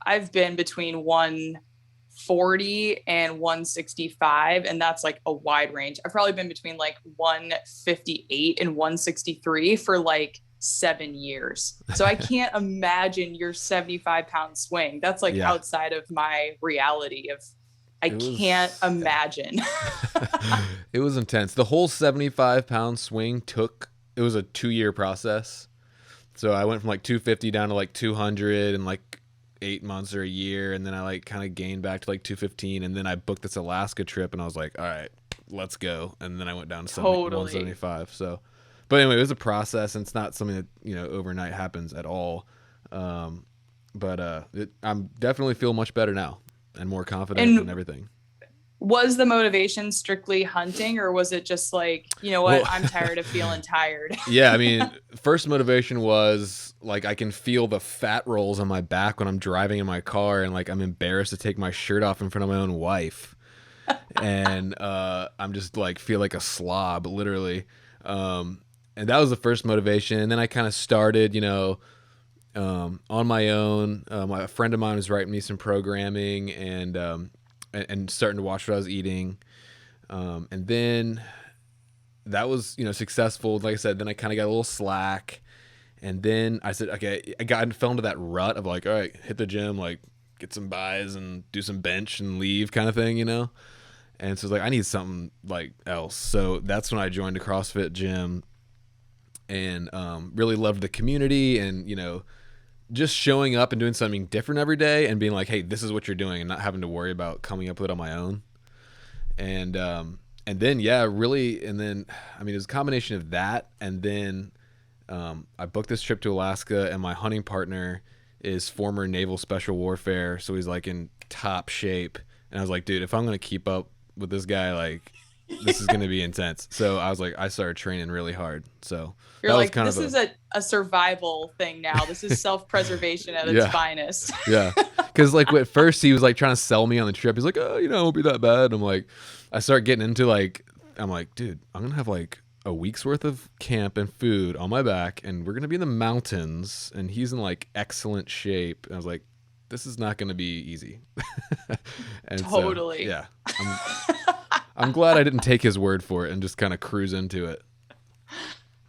I've been between 140 and 165, and that's like a wide range. I've probably been between like 158 and 163 for like 7 years. So I can't imagine your 75-pound swing. That's like outside of my reality of, I can't imagine. It was intense. The whole 75-pound swing it was a 2-year process. So I went from like 250 down to like 200 in like 8 months or a year. And then I like kind of gained back to like 215. And then I booked this Alaska trip and I was like, all right, let's go. And then I went down to 175. So, but anyway, it was a process, and it's not something that, overnight happens at all. I'm definitely feel much better now and more confident and everything. Was the motivation strictly hunting, or was it just like, I'm tired of feeling tired? Yeah, I mean, first motivation was like, I can feel the fat rolls on my back when I'm driving in my car, and like I'm embarrassed to take my shirt off in front of my own wife. And I'm just like, feel like a slob, literally. And that was the first motivation. And then I kind of started, on my own. A friend of mine was writing me some programming and starting to watch what I was eating. And then that was, successful. Like I said, then I kind of got a little slack. And then I said, okay, I fell into that rut of like, all right, hit the gym, like get some buys and do some bench and leave kind of thing, And so it's like, I need something like else. So that's when I joined a CrossFit gym and really loved the community and, just showing up and doing something different every day and being like, hey, this is what you're doing, and not having to worry about coming up with it on my own. And then, really. And then, I mean, it was a combination of that. And then I booked this trip to Alaska, and my hunting partner is former Naval Special Warfare. So he's like in top shape. And I was like, dude, if I'm going to keep up with this guy, like, this is going to be intense. So I was like, I started training really hard. So you're like, this is a survival thing now. This is self-preservation at its finest. Yeah. Because like at first he was like trying to sell me on the trip. He's like, oh, it won't be that bad. I'm like, I start getting into like, I'm like, dude, I'm going to have like a week's worth of camp and food on my back, and we're going to be in the mountains, and he's in like excellent shape. And I was like, this is not going to be easy. And totally. So, I'm glad I didn't take his word for it and just kind of cruise into it.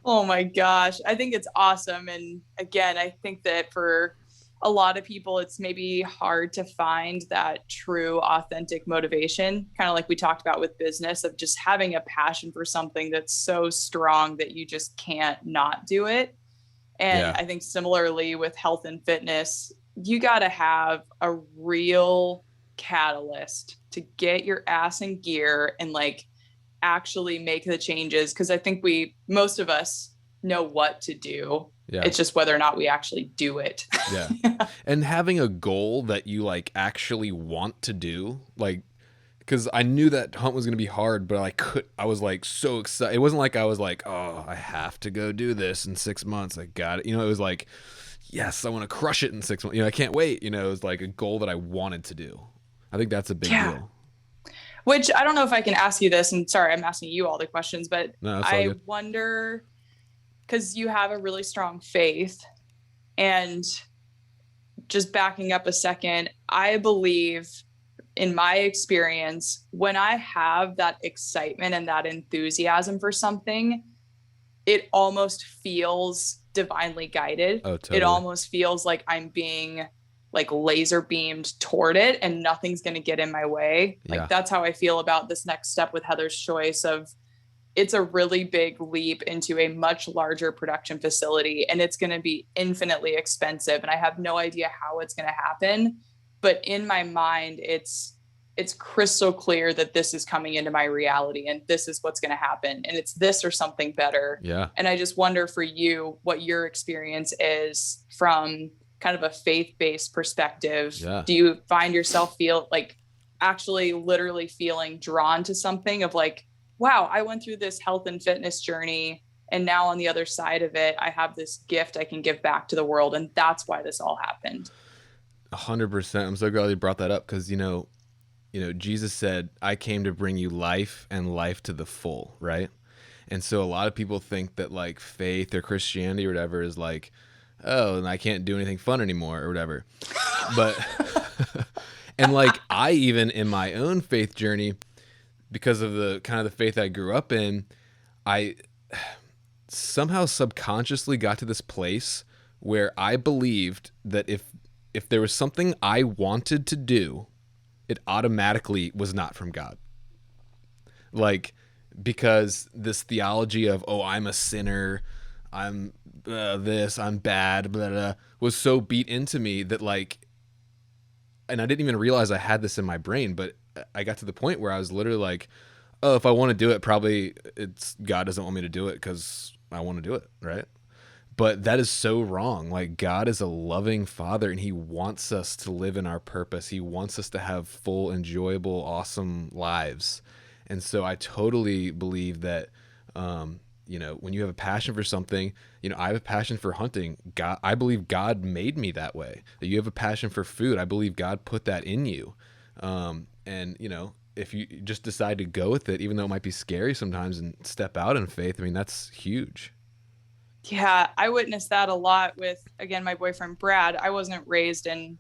Oh my gosh. I think it's awesome. And again, I think that for a lot of people, it's maybe hard to find that true, authentic motivation, kind of like we talked about with business, of just having a passion for something that's so strong that you just can't not do it. And I think similarly with health and fitness, you got to have a real catalyst to get your ass in gear and like actually make the changes. Cause I think most of us know what to do. Yeah. It's just whether or not we actually do it. Yeah. And having a goal that you like actually want to do, like, cause I knew that hunt was going to be hard, but I was like so excited. It wasn't like I was like, oh, I have to go do this in 6 months. I got it. It was like, yes, I want to crush it in 6 months. I can't wait. It was like a goal that I wanted to do. I think that's a big deal. Which I don't know if I can ask you this, and sorry, I'm asking you all the questions, but no, I wonder, because you have a really strong faith, and just backing up a second, I believe in my experience, when I have that excitement and that enthusiasm for something, it almost feels divinely guided. Oh, totally. It almost feels like I'm being like laser beamed toward it and nothing's going to get in my way. Yeah. Like that's how I feel about this next step with Heather's Choice of it's a really big leap into a much larger production facility and it's going to be infinitely expensive. And I have no idea how it's going to happen, but in my mind, it's crystal clear that this is coming into my reality and this is what's going to happen. And it's this or something better. Yeah. And I just wonder for you, what your experience is from kind of a faith-based perspective. Yeah. Do you find yourself feel like actually literally feeling drawn to something of like, wow, I went through this health and fitness journey and now on the other side of it, I have this gift I can give back to the world. And that's why this all happened. 100%. I'm so glad you brought that up because, Jesus said, I came to bring you life and life to the full, right? And so a lot of people think that like faith or Christianity or whatever is like, oh, and I can't do anything fun anymore or whatever. But, and like I even in my own faith journey, because of the kind of the faith I grew up in, I somehow subconsciously got to this place where I believed that if there was something I wanted to do, it automatically was not from God. Like, because this theology of, oh, I'm a sinner, I'm this, I'm bad, blah, blah, was so beat into me that like, and I didn't even realize I had this in my brain, but I got to the point where I was literally like, oh, if I want to do it, probably it's God doesn't want me to do it because I want to do it, right? But that is so wrong. Like God is a loving Father and he wants us to live in our purpose. He wants us to have full, enjoyable, awesome lives. And so I totally believe that, when you have a passion for something, I have a passion for hunting. God, I believe God made me that way. You have a passion for food. I believe God put that in you. If you just decide to go with it, even though it might be scary sometimes and step out in faith, I mean, that's huge. Yeah, I witnessed that a lot with, again, my boyfriend, Brad. I wasn't raised in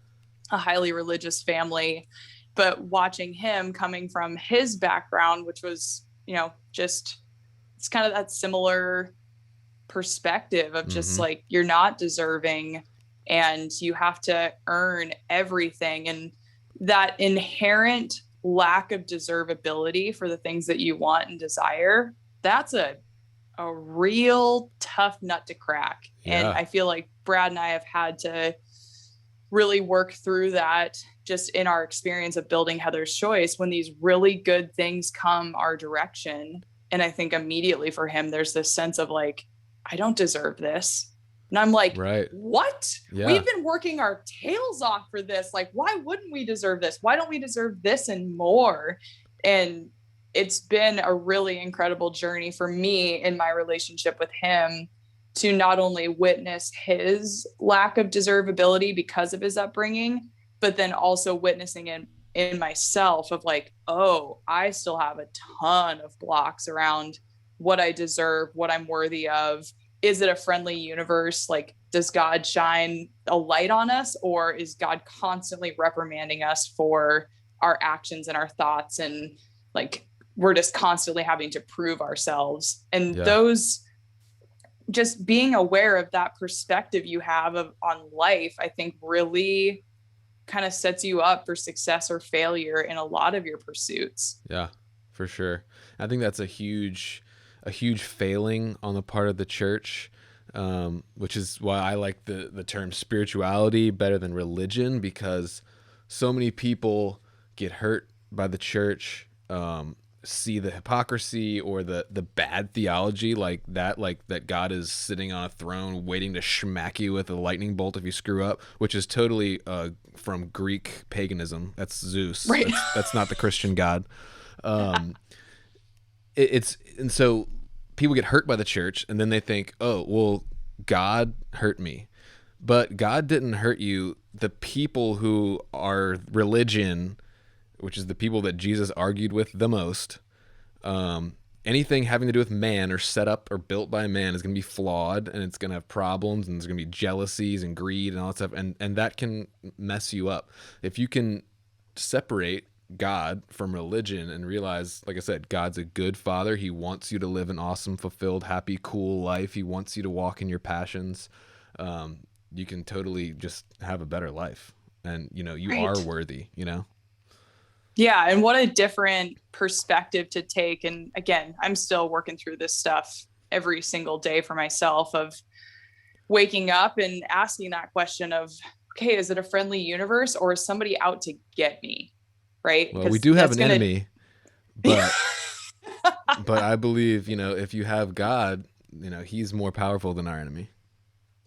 a highly religious family, but watching him coming from his background, which was, it's kind of that similar perspective of just like, you're not deserving and you have to earn everything. And that inherent lack of deservability for the things that you want and desire, that's a real tough nut to crack. Yeah. And I feel like Brad and I have had to really work through that just in our experience of building Heather's Choice when these really good things come our direction. And I think immediately for him, there's this sense of like, I don't deserve this. And I'm like, right. What? Yeah. We've been working our tails off for this. Like, why wouldn't we deserve this? Why don't we deserve this and more? And it's been a really incredible journey for me in my relationship with him to not only witness his lack of deservability because of his upbringing, but then also witnessing it in myself of like, oh, I still have a ton of blocks around what I deserve, what I'm worthy of. Is it a friendly universe? Like, does God shine a light on us, or is God constantly reprimanding us for our actions and our thoughts? And like, we're just constantly having to prove ourselves. And those, just being aware of that perspective you have on life, I think really kind of sets you up for success or failure in a lot of your pursuits. Yeah, for sure. I think that's a huge failing on the part of the church, which is why I like the term spirituality better than religion, because so many people get hurt by the church, see the hypocrisy or the bad theology like that God is sitting on a throne waiting to smack you with a lightning bolt if you screw up, which is totally from Greek paganism. That's Zeus. Right. That's not the Christian God. And so people get hurt by the church and then they think, oh, well, God hurt me. But God didn't hurt you. The people who are religion, which is the people that Jesus argued with the most, anything having to do with man or set up or built by man is going to be flawed, and it's going to have problems, and there's going to be jealousies and greed and all that stuff. And that can mess you up. If you can separate God from religion and realize, like I said, God's a good Father. He wants you to live an awesome, fulfilled, happy, cool life. He wants you to walk in your passions. You can totally just have a better life. and you are Right. worthy, Yeah. And what a different perspective to take. And again, I'm still working through this stuff every single day for myself of waking up and asking that question of, okay, is it a friendly universe or is somebody out to get me? Right. Well, we Because do have that's an going enemy, to, but I believe, if you have God, he's more powerful than our enemy.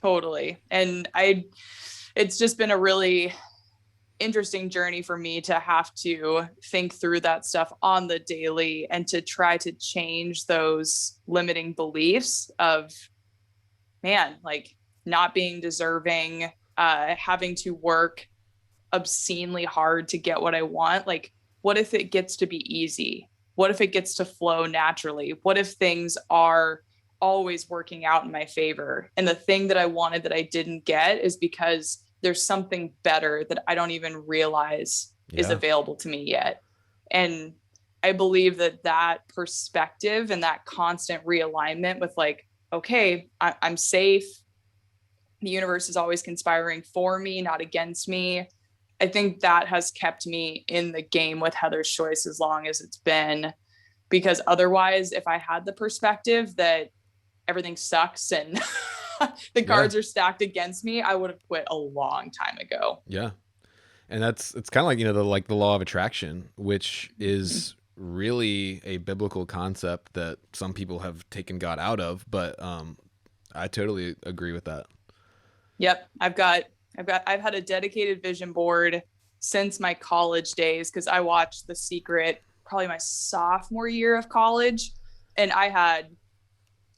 totally. And it's just been a really interesting journey for me to have to think through that stuff on the daily and to try to change those limiting beliefs of, man, like not being deserving, having to work obscenely hard to get what I want. Like, what if it gets to be easy? What if it gets to flow naturally? What if things are always working out in my favor? And the thing that I wanted that I didn't get is because there's something better that I don't even realize is Yeah. available to me yet. And I believe that that perspective and that constant realignment with like, okay, I'm safe. The universe is always conspiring for me, not against me. I think that has kept me in the game with Heather's Choice as long as it's been, because otherwise, if I had the perspective that everything sucks and the Yeah. cards are stacked against me, I would have quit a long time ago. Yeah. And it's kind of like, the law of attraction, which is really a biblical concept that some people have taken God out of, but I totally agree with that. Yep. I've had a dedicated vision board since my college days because I watched The Secret probably my sophomore year of college. And I had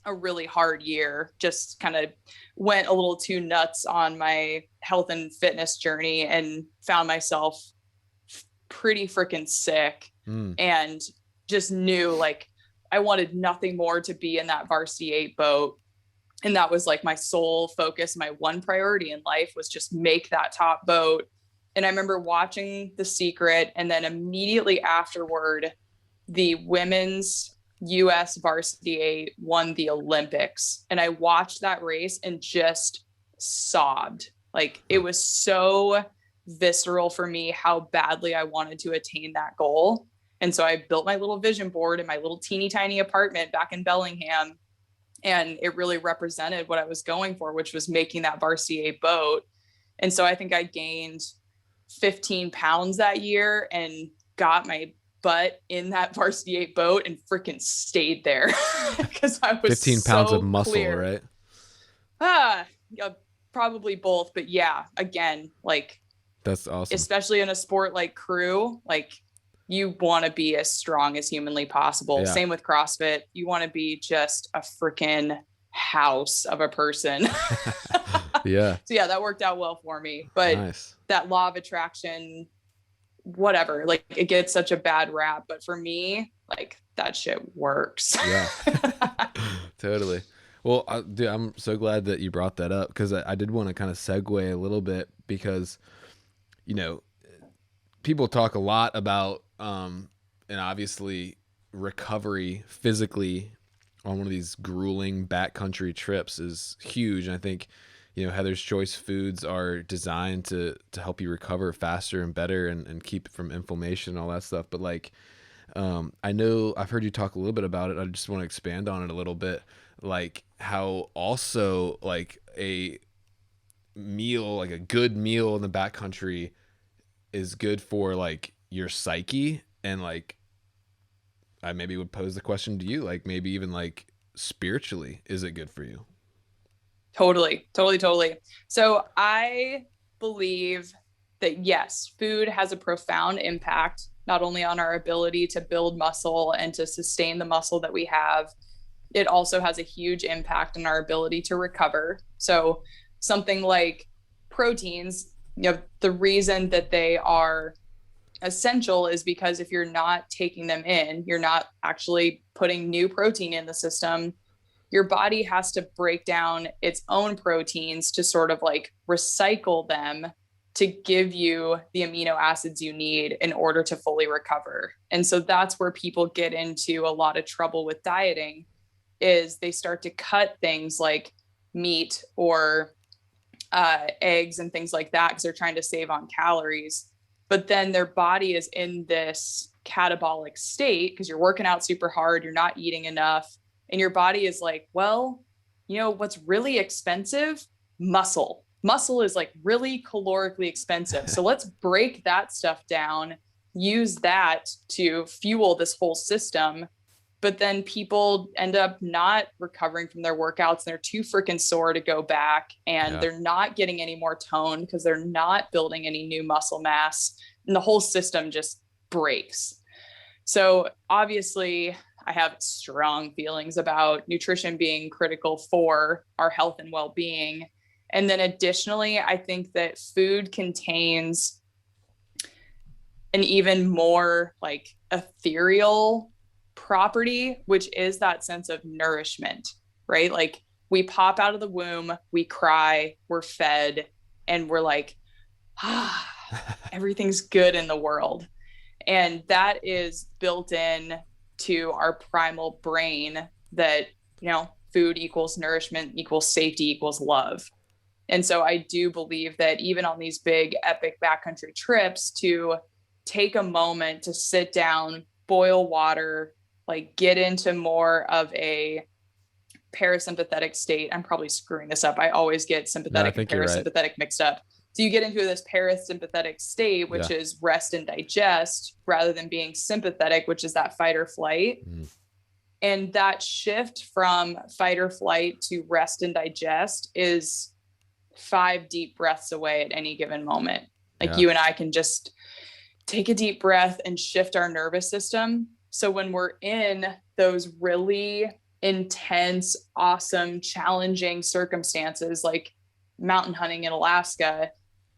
a really hard year, just kind of went a little too nuts on my health and fitness journey and found myself pretty freaking sick Mm. and just knew like I wanted nothing more to be in that varsity 8 boat. And that was like my sole focus. My one priority in life was just make that top boat. And I remember watching The Secret, and then immediately afterward, the women's US varsity 8 won the Olympics. And I watched that race and just sobbed. Like it was so visceral for me how badly I wanted to attain that goal. And so I built my little vision board in my little teeny tiny apartment back in Bellingham. And it really represented what I was going for, which was making that varsity 8 boat. And so I think I gained 15 pounds that year and got my butt in that varsity 8 boat and freaking stayed there because I was 15 pounds of so muscle, clear. right? Yeah, probably both. But yeah, again, like, That's awesome. especially in a sport like crew, like you want to be as strong as humanly possible. Yeah. Same with CrossFit. You want to be just a freaking house of a person. Yeah. So yeah, that worked out well for me. But Nice. that law of attraction, whatever, like it gets such a bad rap. But for me, like that shit works. Yeah. Totally. Well, dude, I'm so glad that you brought that up because I did want to kind of segue a little bit because, people talk a lot about, and obviously recovery physically on one of these grueling backcountry trips is huge. And I think, Heather's Choice foods are designed to help you recover faster and better and keep from inflammation and all that stuff. But like, I know I've heard you talk a little bit about it. I just want to expand on it a little bit. Like how also like a meal, like a good meal in the backcountry is good for like your psyche. And like, I maybe would pose the question to you, like maybe even like spiritually, is it good for you? Totally. So I believe that yes, food has a profound impact, not only on our ability to build muscle and to sustain the muscle that we have, it also has a huge impact on our ability to recover. So something like proteins, the reason that they are essential is because if you're not taking them in, you're not actually putting new protein in the system. Your body has to break down its own proteins to sort of like recycle them to give you the amino acids you need in order to fully recover. And so that's where people get into a lot of trouble with dieting is they start to cut things like meat or eggs and things like that because they're trying to save on calories. But then their body is in this catabolic state because you're working out super hard, you're not eating enough, and your body is like, well, you know what's really expensive? Muscle. Muscle is like really calorically expensive. So let's break that stuff down, use that to fuel this whole system. But then people end up not recovering from their workouts and they're too freaking sore to go back, and they're not getting any more tone because they're not building any new muscle mass, and the whole system just breaks. So obviously I have strong feelings about nutrition being critical for our health and well-being. And then additionally, I think that food contains an even more like ethereal property, which is that sense of nourishment, right? Like we pop out of the womb, we cry, we're fed, and we're like, everything's good in the world. And that is built in to our primal brain that, you know, food equals nourishment equals safety equals love. And so I do believe that even on these big epic backcountry trips, to take a moment to sit down, boil water, like get into more of a parasympathetic state. I'm probably screwing this up. I always get sympathetic and parasympathetic mixed up. So you get into this parasympathetic state, which is rest and digest, rather than being sympathetic, which is that fight or flight. And that shift from fight or flight to rest and digest is 5 deep breaths away at any given moment. Like you and I can just take a deep breath and shift our nervous system. So when we're in those really intense, awesome, challenging circumstances, like mountain hunting in Alaska,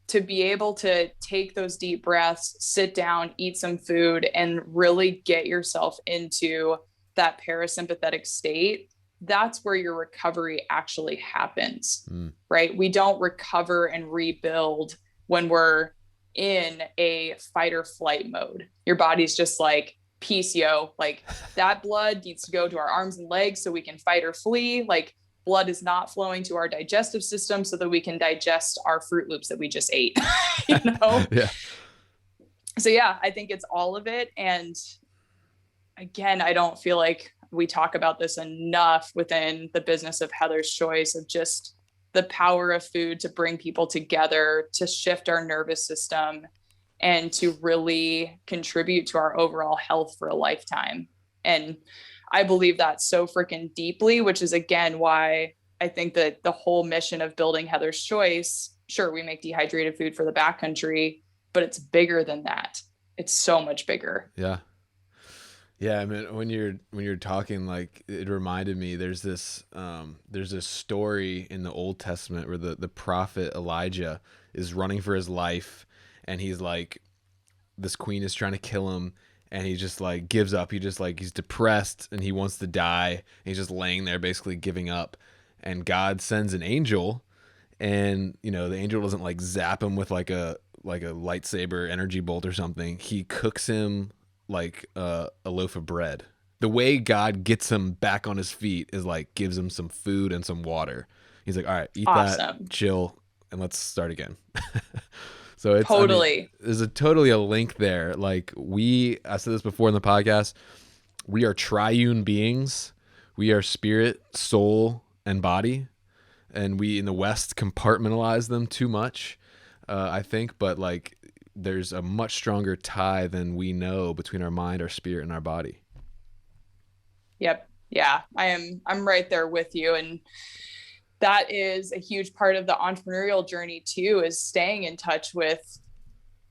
to be able to take those deep breaths, sit down, eat some food, and really get yourself into that parasympathetic state, that's where your recovery actually happens, right? We don't recover and rebuild when we're in a fight or flight mode. Your body's just like, peace, yo, like that blood needs to go to our arms and legs so we can fight or flee. Like blood is not flowing to our digestive system so that we can digest our Fruit Loops that we just ate, you know? So yeah, I think it's all of it. And again, I don't feel like we talk about this enough within the business of Heather's Choice, of just the power of food to bring people together, to shift our nervous system, and to really contribute to our overall health for a lifetime. And I believe that so freaking deeply, which is again why I think that the whole mission of building Heather's Choice, sure, we make dehydrated food for the backcountry, but it's bigger than that. It's so much bigger. Yeah, I mean, when you're talking, like, it reminded me, there's this story in the Old Testament where the prophet Elijah is running for his life, and he's like, this queen is trying to kill him, and he just like gives up. He's depressed and he wants to die. And he's just laying there basically giving up, and God sends an angel, and you know, the angel doesn't like zap him with like a lightsaber energy bolt or something. He cooks him like a loaf of bread. The way God gets him back on his feet is like gives him some food and some water. He's like, all right, eat that, chill, and let's start again. So it's totally, I mean, there's totally a link there. Like I said this before in the podcast, we are triune beings. We are spirit, soul, and body. And we in the West compartmentalize them too much, I think, but like, there's a much stronger tie than we know between our mind, our spirit, and our body. Yep. Yeah, I'm right there with you. And that is a huge part of the entrepreneurial journey too, is staying in touch with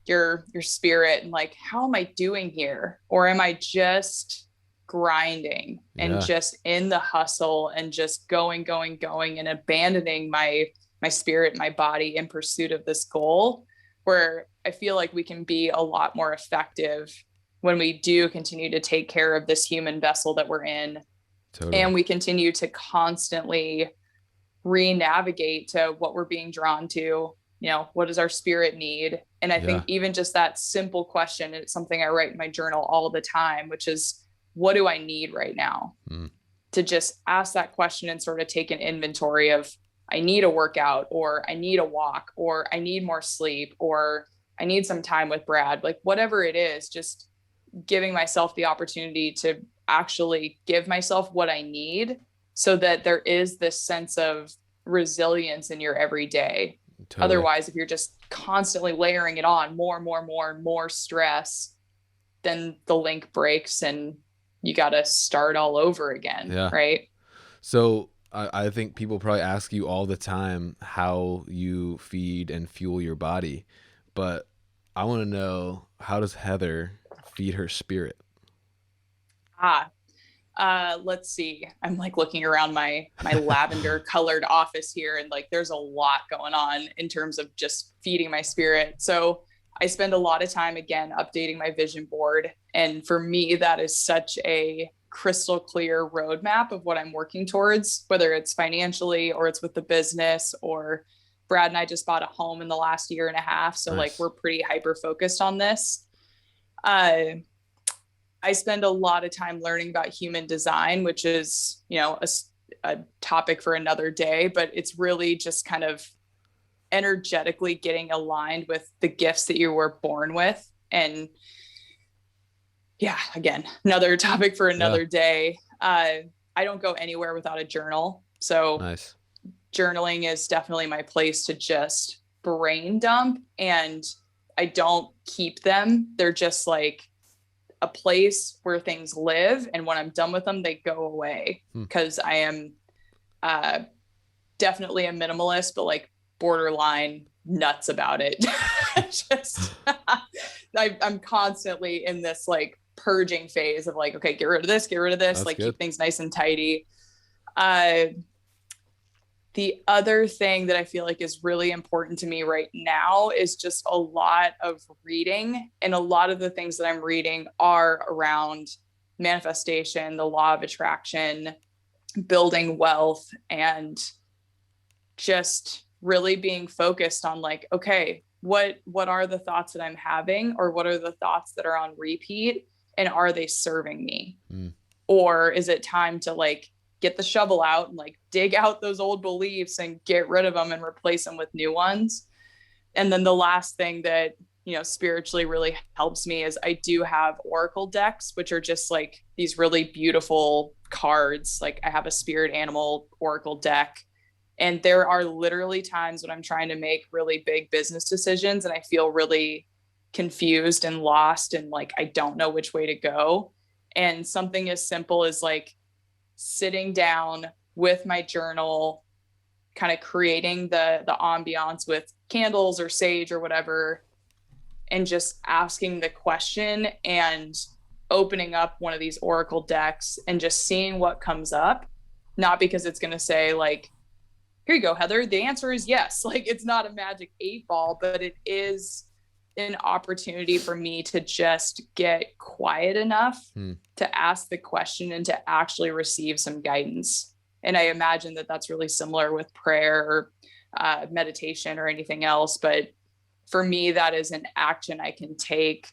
your spirit and like, how am I doing here? Or am I just grinding and just in the hustle and just going and abandoning my spirit, my body in pursuit of this goal? Where I feel like we can be a lot more effective when we do continue to take care of this human vessel that we're in. Totally. And we continue to constantly re-navigate to what we're being drawn to, you know, what does our spirit need? And I think even just that simple question, it's something I write in my journal all the time, which is, what do I need right now? To just ask that question and sort of take an inventory of, I need a workout, or I need a walk, or I need more sleep, or I need some time with Brad, like whatever it is, just giving myself the opportunity to actually give myself what I need so that there is this sense of resilience in your everyday. Totally. Otherwise, if you're just constantly layering it on more stress, then the link breaks and you got to start all over again. Yeah. Right. So I think people probably ask you all the time how you feed and fuel your body, but I want to know, how does Heather feed her spirit? Let's see. I'm like looking around my lavender colored office here, and like there's a lot going on in terms of just feeding my spirit. So I spend a lot of time again updating my vision board, and for me that is such a crystal clear roadmap of what I'm working towards, whether it's financially or it's with the business, or Brad and I just bought a home in the last year and a half, so Nice. like we're pretty hyper focused on this. I spend a lot of time learning about human design, which is, you know, a topic for another day, but it's really just kind of energetically getting aligned with the gifts that you were born with. And yeah, again, another topic for another day. I don't go anywhere without a journal. So Nice. Journaling is definitely my place to just brain dump, and I don't keep them. They're just like a place where things live, and when I'm done with them, they go away, because I am definitely a minimalist, but like borderline nuts about it. Just I'm constantly in this like purging phase of like, okay, get rid of this, That's like good. keep things nice and tidy. The other thing that I feel like is really important to me right now is just a lot of reading. And a lot of the things that I'm reading are around manifestation, the law of attraction, building wealth, and just really being focused on like, okay, what are the thoughts that I'm having, or what are the thoughts that are on repeat, and are they serving me? Or is it time to like get the shovel out and like dig out those old beliefs and get rid of them and replace them with new ones? And then the last thing that, you know, spiritually really helps me is I do have oracle decks, which are just like these really beautiful cards. Like I have a spirit animal oracle deck, and there are literally times when I'm trying to make really big business decisions and I feel really confused and lost, and like I don't know which way to go. And something as simple as like sitting down with my journal, kind of creating the ambiance with candles or sage or whatever, and just asking the question and opening up one of these oracle decks and just seeing what comes up. Not because it's going to say like, here you go, Heather, the answer is yes. Like it's not a magic 8-ball, but it is an opportunity for me to just get quiet enough to ask the question and to actually receive some guidance. And I imagine that that's really similar with prayer or meditation or anything else. But for me, that is an action I can take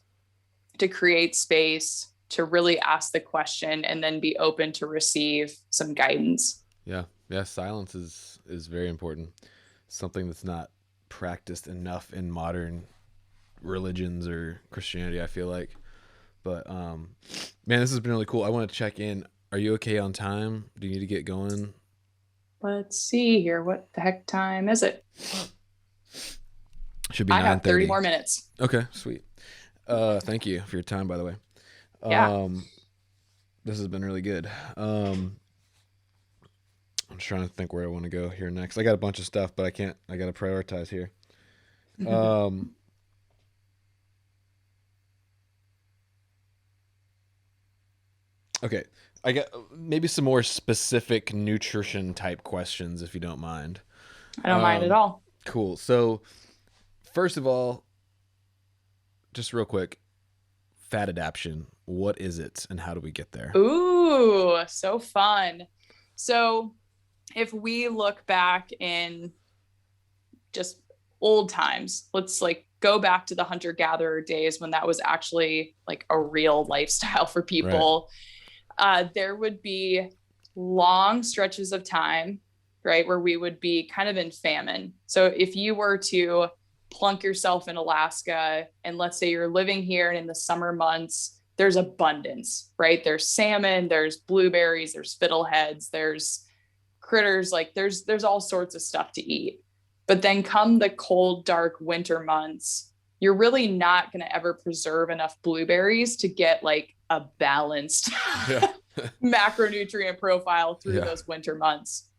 to create space to really ask the question and then be open to receive some guidance. Yeah. Silence is very important. Something that's not practiced enough in modern religions or Christianity, I feel like. But man, this has been really cool. I want to check in. Are you okay on time? Do you need to get going? Let's see here. What the heck time is it? Should be 9:30. I have 30 more minutes. Okay, sweet. Thank you for your time, by the way. Yeah. This has been really good. I'm just trying to think where I want to go here next. I got a bunch of stuff, but I got to prioritize here. Okay, I got maybe some more specific nutrition type questions, if you don't mind. I don't mind at all. Cool. So, first of all, just real quick, fat adaptation. What is it, and how do we get there? Ooh, so fun. So, if we look back in just old times, let's like go back to the hunter-gatherer days when that was actually like a real lifestyle for people. Right. There would be long stretches of time, right? Where we would be kind of in famine. So if you were to plunk yourself in Alaska, and let's say you're living here, and in the summer months, there's abundance, right? There's salmon, there's blueberries, there's fiddleheads, there's critters, like there's all sorts of stuff to eat. But then come the cold, dark winter months, you're really not going to ever preserve enough blueberries to get like a balanced macronutrient profile through those winter months.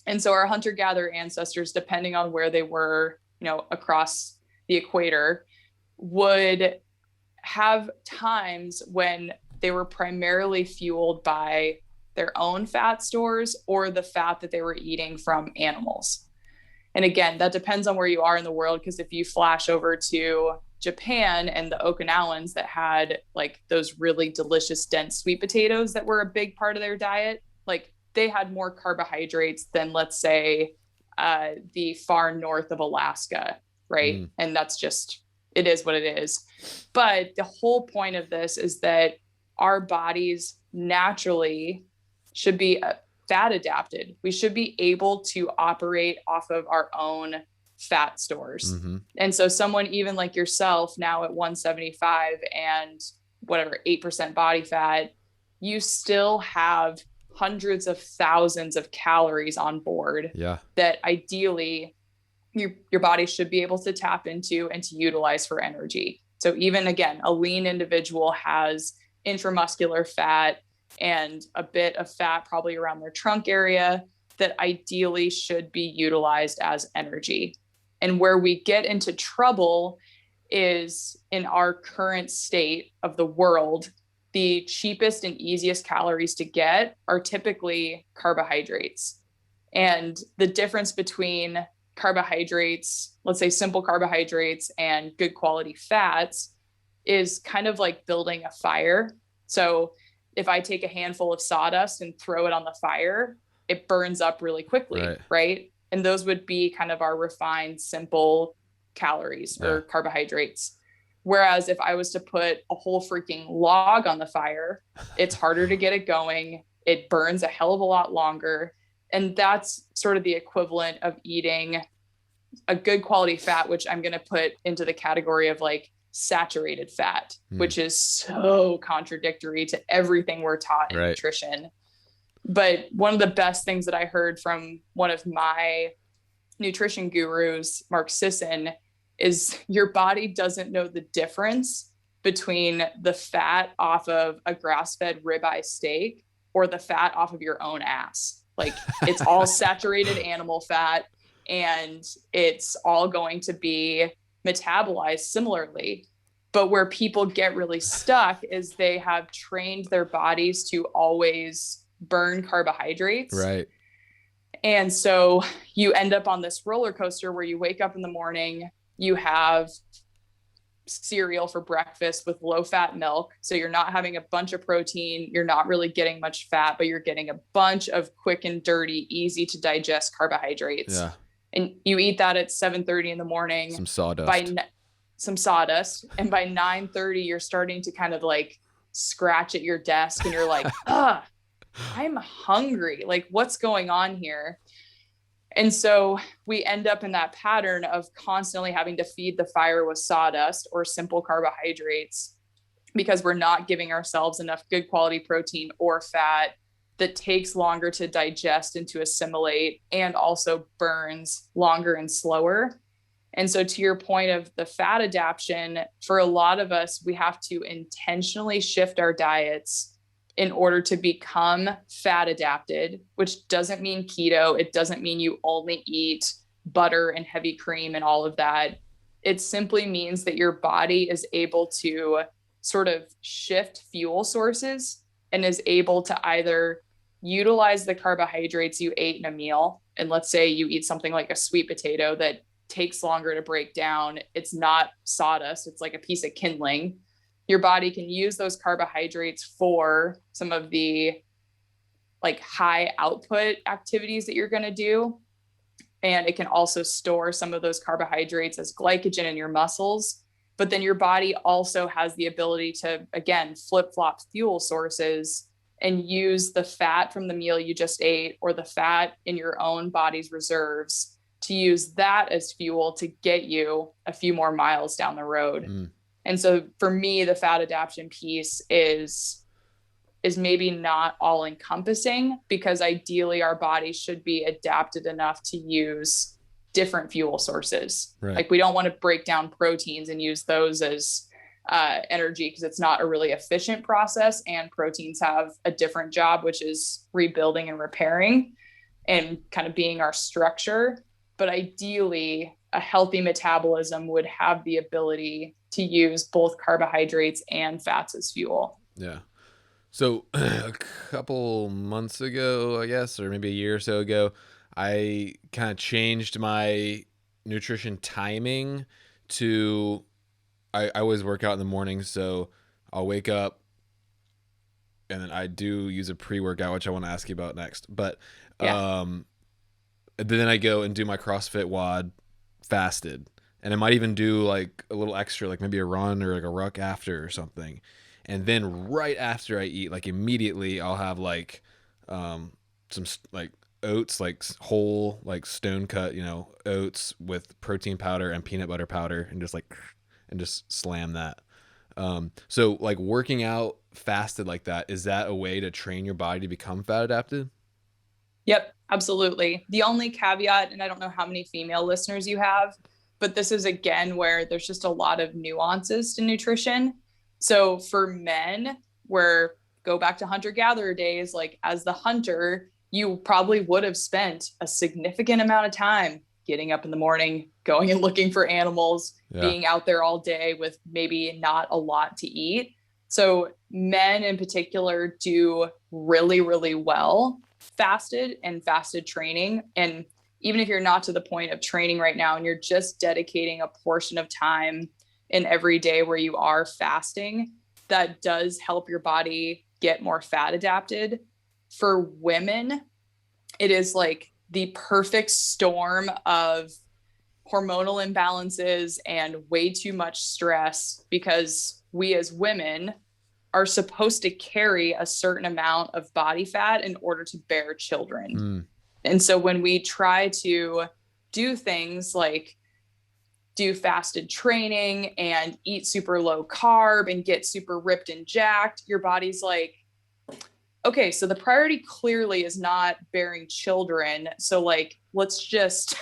And so our hunter-gatherer ancestors, depending on where they were, across the equator, would have times when they were primarily fueled by their own fat stores or the fat that they were eating from animals. And again, that depends on where you are in the world, because if you flash over to Japan and the Okinawans that had like those really delicious dense sweet potatoes that were a big part of their diet, like they had more carbohydrates than, let's say, the far north of Alaska, right? And that's just, it is what it is. But the whole point of this is that our bodies naturally should be fat adapted. We should be able to operate off of our own fat stores. And so someone even like yourself now at 175 and whatever, 8% body fat, you still have hundreds of thousands of calories on board that ideally your body should be able to tap into and to utilize for energy. So even again, a lean individual has intramuscular fat and a bit of fat probably around their trunk area that ideally should be utilized as energy. And where we get into trouble is in our current state of the world, the cheapest and easiest calories to get are typically carbohydrates. And the difference between carbohydrates, let's say simple carbohydrates, and good quality fats is kind of like building a fire. So if I take a handful of sawdust and throw it on the fire, it burns up really quickly, right? And those would be kind of our refined, simple calories or carbohydrates. Whereas if I was to put a whole freaking log on the fire, it's harder to get it going. It burns a hell of a lot longer. And that's sort of the equivalent of eating a good quality fat, which I'm going to put into the category of like saturated fat, which is so contradictory to everything we're taught in nutrition. But one of the best things that I heard from one of my nutrition gurus, Mark Sisson, is your body doesn't know the difference between the fat off of a grass-fed ribeye steak or the fat off of your own ass. Like it's all saturated animal fat, and it's all going to be metabolized similarly. But where people get really stuck is they have trained their bodies to always burn carbohydrates. Right. And so you end up on this roller coaster where you wake up in the morning, you have cereal for breakfast with low fat milk. So you're not having a bunch of protein. You're not really getting much fat, but you're getting a bunch of quick and dirty, easy to digest carbohydrates. Yeah. And you eat that at 7:30 in the morning. Some sawdust. Some sawdust. And by 9:30, you're starting to kind of like scratch at your desk and you're like, I'm hungry. Like, what's going on here? And so we end up in that pattern of constantly having to feed the fire with sawdust or simple carbohydrates because we're not giving ourselves enough good quality protein or fat that takes longer to digest and to assimilate and also burns longer and slower. And so to your point of the fat adaptation, for a lot of us, we have to intentionally shift our diets in order to become fat adapted, which doesn't mean keto. It doesn't mean you only eat butter and heavy cream and all of that. It simply means that your body is able to sort of shift fuel sources and is able to either utilize the carbohydrates you ate in a meal. And let's say you eat something like a sweet potato that takes longer to break down. It's not sawdust. It's like a piece of kindling. Your body can use those carbohydrates for some of the like high output activities that you're going to do. And it can also store some of those carbohydrates as glycogen in your muscles. But then your body also has the ability to, again, flip-flop fuel sources and use the fat from the meal you just ate or the fat in your own body's reserves to use that as fuel to get you a few more miles down the road. And so for me, the fat adaptation piece is maybe not all encompassing, because ideally our body should be adapted enough to use different fuel sources. Right. Like we don't want to break down proteins and use those as energy, because it's not a really efficient process, and proteins have a different job, which is rebuilding and repairing and kind of being our structure. But ideally, a healthy metabolism would have the ability to use both carbohydrates and fats as fuel. Yeah. So a couple months ago, I guess, or maybe a year or so ago, I kind of changed my nutrition timing to, I always work out in the morning. So I'll wake up and then I do use a pre-workout, which I want to ask you about next. But then I go and do my CrossFit WOD fasted. And I might even do like a little extra, like maybe a run or like a ruck after or something. And then right after I eat, like immediately I'll have like some like oats, like whole, like stone cut, oats with protein powder and peanut butter powder, and just slam that. So like working out fasted like that, is that a way to train your body to become fat adapted? Yep, absolutely. The only caveat, and I don't know how many female listeners you have, but this is again where there's just a lot of nuances to nutrition. So for men, go back to hunter-gatherer days, like as the hunter, you probably would have spent a significant amount of time getting up in the morning, going and looking for animals, being out there all day with maybe not a lot to eat. So men in particular do really, really well fasted and fasted training. And even if you're not to the point of training right now and you're just dedicating a portion of time in every day where you are fasting, that does help your body get more fat adapted. For women, it is like the perfect storm of hormonal imbalances and way too much stress, because we as women are supposed to carry a certain amount of body fat in order to bear children. And so when we try to do things like do fasted training and eat super low carb and get super ripped and jacked, your body's like, okay, so the priority clearly is not bearing children. So like, let's just,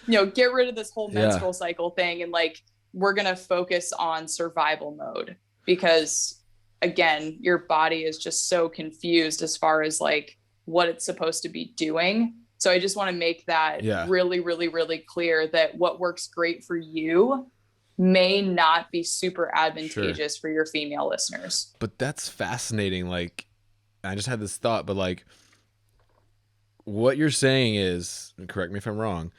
get rid of this whole menstrual cycle thing. And like, we're going to focus on survival mode, because again, your body is just so confused as far as like what it's supposed to be doing. So I just want to make that really, really, really clear that what works great for you may not be super advantageous for your female listeners. But that's fascinating. Like, I just had this thought, but like what you're saying is, correct me if I'm wrong,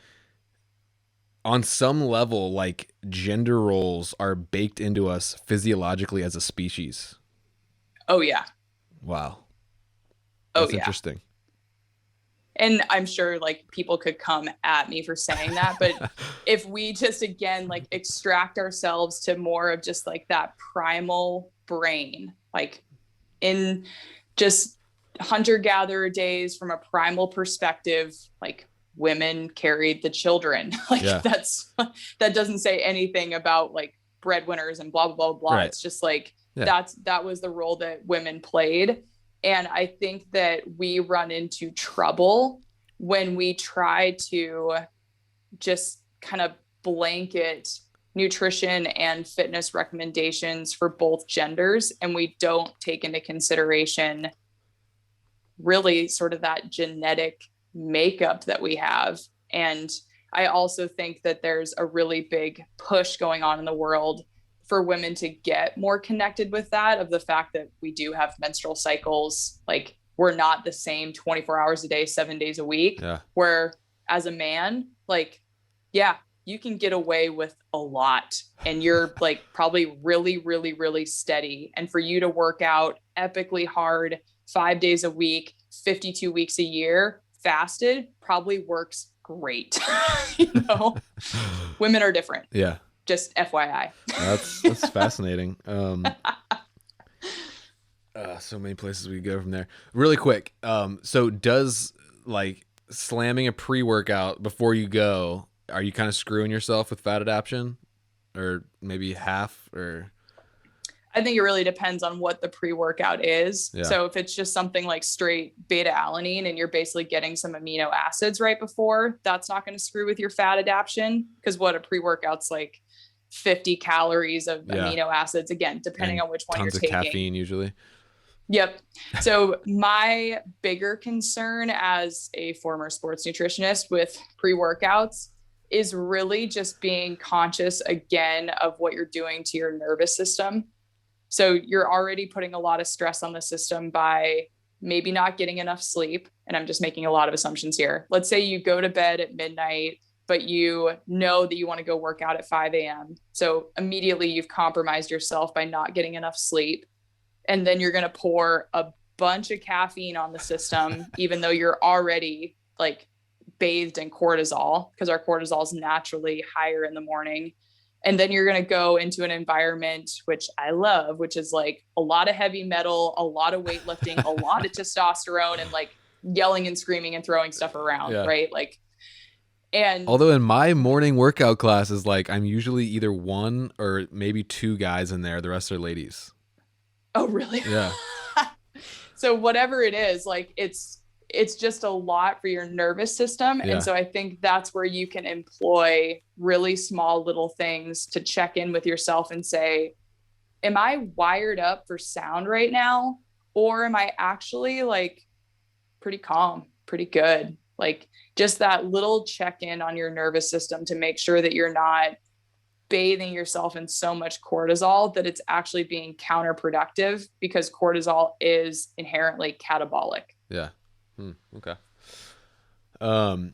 on some level, like gender roles are baked into us physiologically as a species. Oh yeah. Wow. That's interesting. And I'm sure like people could come at me for saying that, but if we just, again, like extract ourselves to more of just like that primal brain, like in just hunter-gatherer days from a primal perspective, like women carried the children. Like that doesn't say anything about like breadwinners and blah, blah, blah, blah. Right. It's just like, that was the role that women played. And I think that we run into trouble when we try to just kind of blanket nutrition and fitness recommendations for both genders, and we don't take into consideration really sort of that genetic makeup that we have. And I also think that there's a really big push going on in the world for women to get more connected with that, of the fact that we do have menstrual cycles. Like, we're not the same 24 hours a day, 7 days a week, where as a man, like, you can get away with a lot and you're like probably really, really, really steady. And for you to work out epically hard 5 days a week, 52 weeks a year, fasted, probably works great. Women are different. Yeah. Just FYI. That's fascinating. So many places we go from there. Really quick. So does like slamming a pre-workout before you go, are you kind of screwing yourself with fat adaptation, or maybe half, or I think it really depends on what the pre-workout is. yeah, So if it's just something like straight beta alanine and you're basically getting some amino acids right before, that's not going to screw with your fat adaptation, because what a pre-workout's like 50 calories of yeah, amino acids, again, depending and on which one you're tons of taking. caffeine usually. Yep. So my bigger concern as a former sports nutritionist with pre-workouts is really just being conscious again of what you're doing to your nervous system. So you're already putting a lot of stress on the system by maybe not getting enough sleep. And I'm just making a lot of assumptions here. Let's say you go to bed at midnight, but you know that you want to go work out at 5 a.m. So immediately you've compromised yourself by not getting enough sleep. And then you're going to pour a bunch of caffeine on the system, even though you're already like bathed in cortisol, because our cortisol is naturally higher in the morning. And then you're going to go into an environment, which I love, which is like a lot of heavy metal, a lot of weightlifting, a lot of testosterone, and like yelling and screaming and throwing stuff around. Yeah. Right. Like, and although in my morning workout classes, like I'm usually either one or maybe two guys in there. The rest are ladies. oh, really? Yeah. So whatever it is, like it's just a lot for your nervous system. Yeah. And so I think that's where you can employ really small little things to check in with yourself and say, am I wired up for sound right now? Or am I actually like pretty calm, pretty good? Like just that little check-in on your nervous system to make sure that you're not bathing yourself in so much cortisol that it's actually being counterproductive, because cortisol is inherently catabolic. Yeah. Okay. Another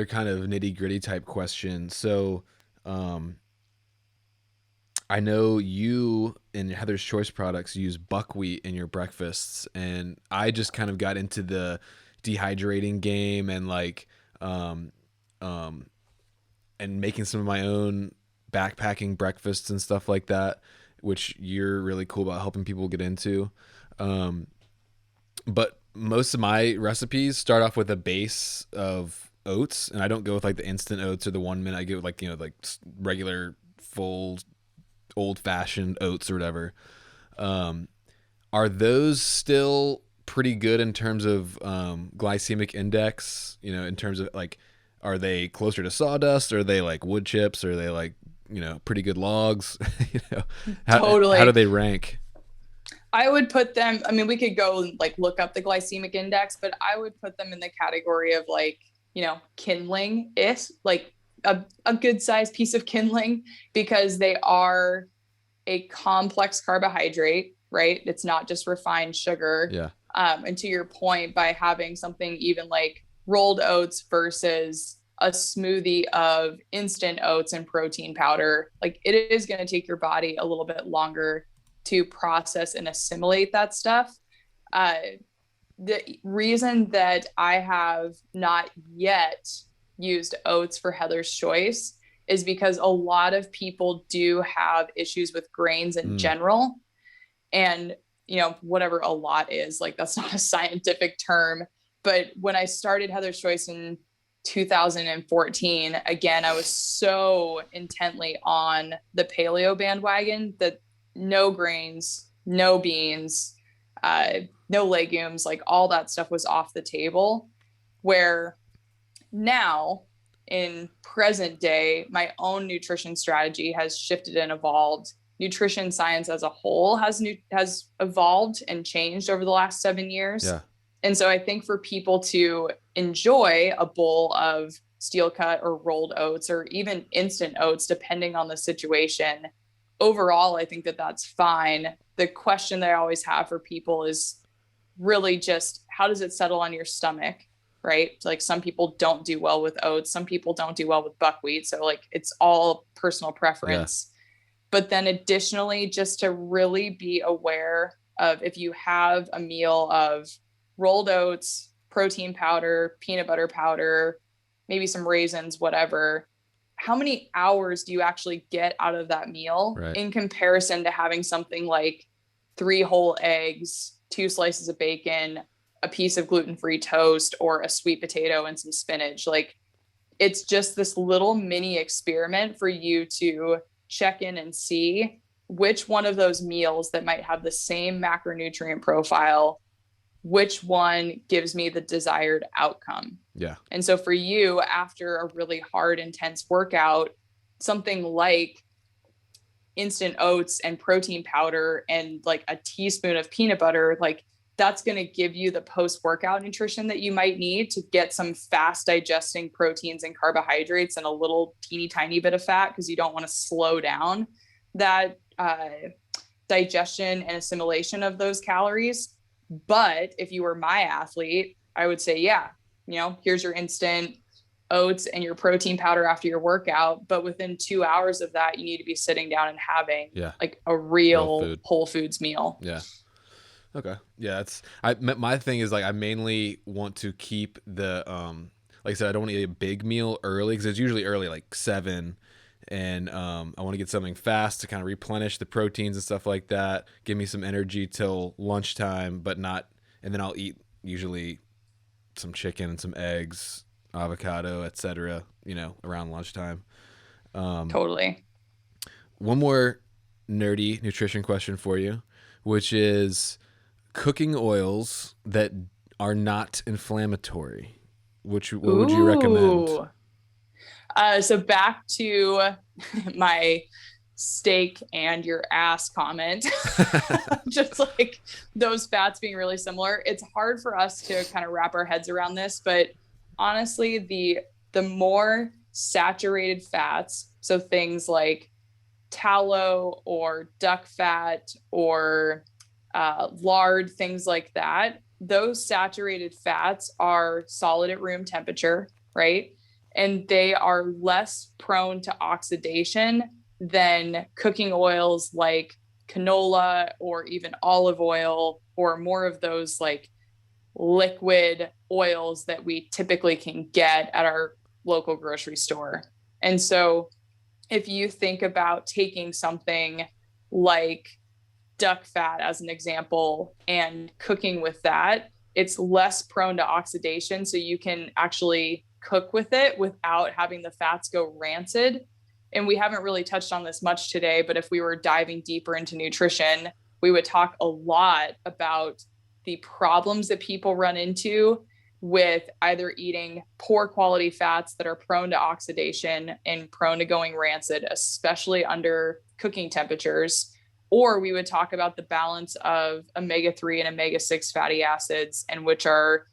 kind of nitty-gritty type question. So, I know you and Heather's Choice products use buckwheat in your breakfasts, and I just kind of got into the dehydrating game and like, and making some of my own backpacking breakfasts and stuff like that, which you're really cool about helping people get into. But most of my recipes start off with a base of oats, and I don't go with like the instant oats or the 1 minute. I go with like, like regular full old fashioned oats or whatever. Are those still pretty good in terms of glycemic index? In terms of like, are they closer to sawdust? Or are they like wood chips? Or are they like, pretty good logs? Totally. How do they rank? I would put them, I mean, we could go like look up the glycemic index, but I would put them in the category of like, kindling is like a good sized piece of kindling, because they are a complex carbohydrate, right? It's not just refined sugar. Yeah. And to your point, by having something even like rolled oats versus a smoothie of instant oats and protein powder, like it is going to take your body a little bit longer to process and assimilate that stuff. The reason that I have not yet used oats for Heather's Choice is because a lot of people do have issues with grains in general. And, whatever a lot is, like, that's not a scientific term. But when I started Heather's Choice in 2014, again, I was so intently on the paleo bandwagon that no grains, no beans, no legumes, like all that stuff was off the table. Where now in present day, my own nutrition strategy has shifted and evolved. Nutrition science as a whole has evolved and changed over the last 7 years. Yeah. And so I think for people to enjoy a bowl of steel cut or rolled oats or even instant oats, depending on the situation, overall, I think that that's fine. The question that I always have for people is really just, how does it settle on your stomach? Right? Like some people don't do well with oats. Some people don't do well with buckwheat. So like it's all personal preference. Yeah. But then additionally, just to really be aware of, if you have a meal of rolled oats, protein powder, peanut butter powder, maybe some raisins, whatever, how many hours do you actually get out of that meal in comparison to having something like 3 whole eggs, 2 slices of bacon, a piece of gluten-free toast, or a sweet potato and some spinach. Like, it's just this little mini experiment for you to check in and see which one of those meals that might have the same macronutrient profile, which one gives me the desired outcome. Yeah. And so for you, after a really hard, intense workout, something like instant oats and protein powder and like a teaspoon of peanut butter, like that's going to give you the post-workout nutrition that you might need to get some fast digesting proteins and carbohydrates and a little teeny tiny bit of fat, because you don't want to slow down that digestion and assimilation of those calories. But if you were my athlete, I would say, yeah, here's your instant oats and your protein powder after your workout. But within 2 hours of that, you need to be sitting down and having like a real whole foods meal. Yeah. Okay. Yeah. My thing is, like, I mainly want to keep the, like I said, I don't want to eat a big meal early, because it's usually early, like 7. And I want to get something fast to kind of replenish the proteins and stuff like that. Give me some energy till lunchtime, but not, and then I'll eat usually some chicken and some eggs, avocado, etc., around lunchtime. Totally. One more nerdy nutrition question for you, which is cooking oils that are not inflammatory. What would you recommend? So back to my steak and your ass comment, just like those fats being really similar. It's hard for us to kind of wrap our heads around this, but honestly, the more saturated fats, so things like tallow or duck fat or lard, things like that, those saturated fats are solid at room temperature, right? And they are less prone to oxidation than cooking oils like canola or even olive oil, or more of those like liquid oils that we typically can get at our local grocery store. And so if you think about taking something like duck fat as an example and cooking with that, it's less prone to oxidation. So you can actually cook with it without having the fats go rancid. And we haven't really touched on this much today, but if we were diving deeper into nutrition, we would talk a lot about the problems that people run into with either eating poor quality fats that are prone to oxidation and prone to going rancid, especially under cooking temperatures. Or we would talk about the balance of omega-3 and omega-6 fatty acids, and which are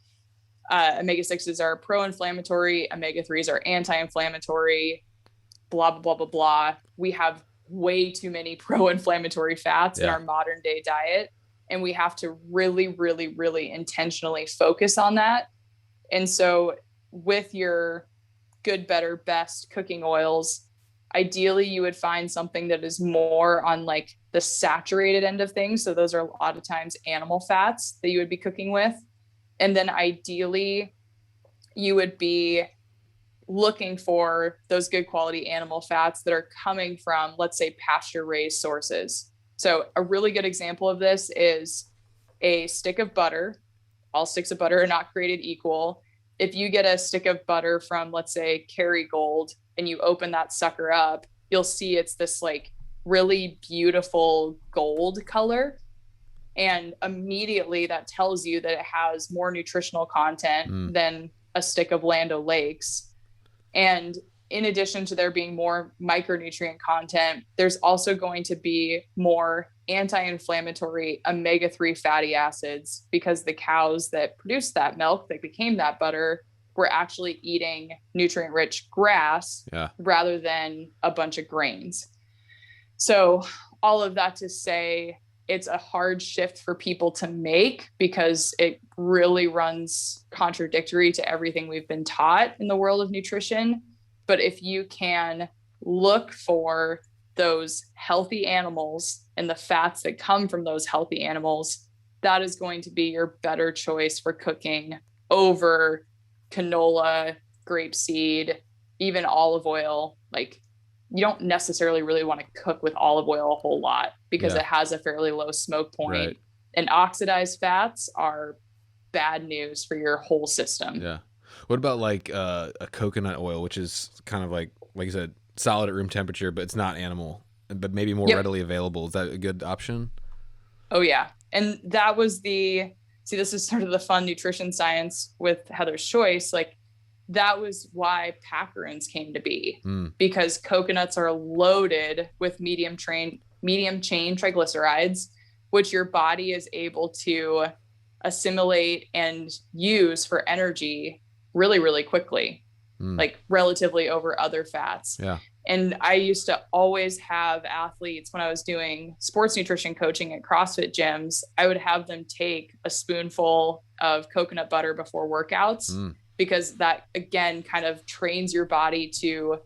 omega-6s are pro-inflammatory, omega-3s are anti-inflammatory, blah, blah, blah, blah, blah. We have way too many pro-inflammatory fats in our modern day diet. And we have to really, really, really intentionally focus on that. And so with your good, better, best cooking oils, ideally you would find something that is more on like the saturated end of things. So those are a lot of times animal fats that you would be cooking with. And then ideally you would be looking for those good quality animal fats that are coming from, let's say, pasture raised sources. So a really good example of this is a stick of butter. All sticks of butter are not created equal. If you get a stick of butter from, let's say, Kerrygold, and you open that sucker up, you'll see it's this like really beautiful gold color. And immediately that tells you that it has more nutritional content than a stick of Land O'Lakes. And in addition to there being more micronutrient content, there's also going to be more anti-inflammatory omega-3 fatty acids, because the cows that produced that milk that became that butter were actually eating nutrient-rich grass rather than a bunch of grains. So all of that to say, it's a hard shift for people to make, because it really runs contradictory to everything we've been taught in the world of nutrition. But if you can look for those healthy animals and the fats that come from those healthy animals, that is going to be your better choice for cooking over canola, grapeseed, even olive oil. Like, you don't necessarily really want to cook with olive oil a whole lot because it has a fairly low smoke point. Right. And oxidized fats are bad news for your whole system. Yeah. What about like a coconut oil, which is kind of like you said, solid at room temperature, but it's not animal, but maybe more readily available. Is that a good option? Oh yeah. And that was this is sort of the fun nutrition science with Heather's Choice. Like that was why Packaroons came to be, because coconuts are loaded with medium chain triglycerides, which your body is able to assimilate and use for energy really, really quickly, like relatively over other fats. Yeah. And I used to always have athletes when I was doing sports nutrition coaching at CrossFit gyms, I would have them take a spoonful of coconut butter before workouts, because that again kind of trains your body to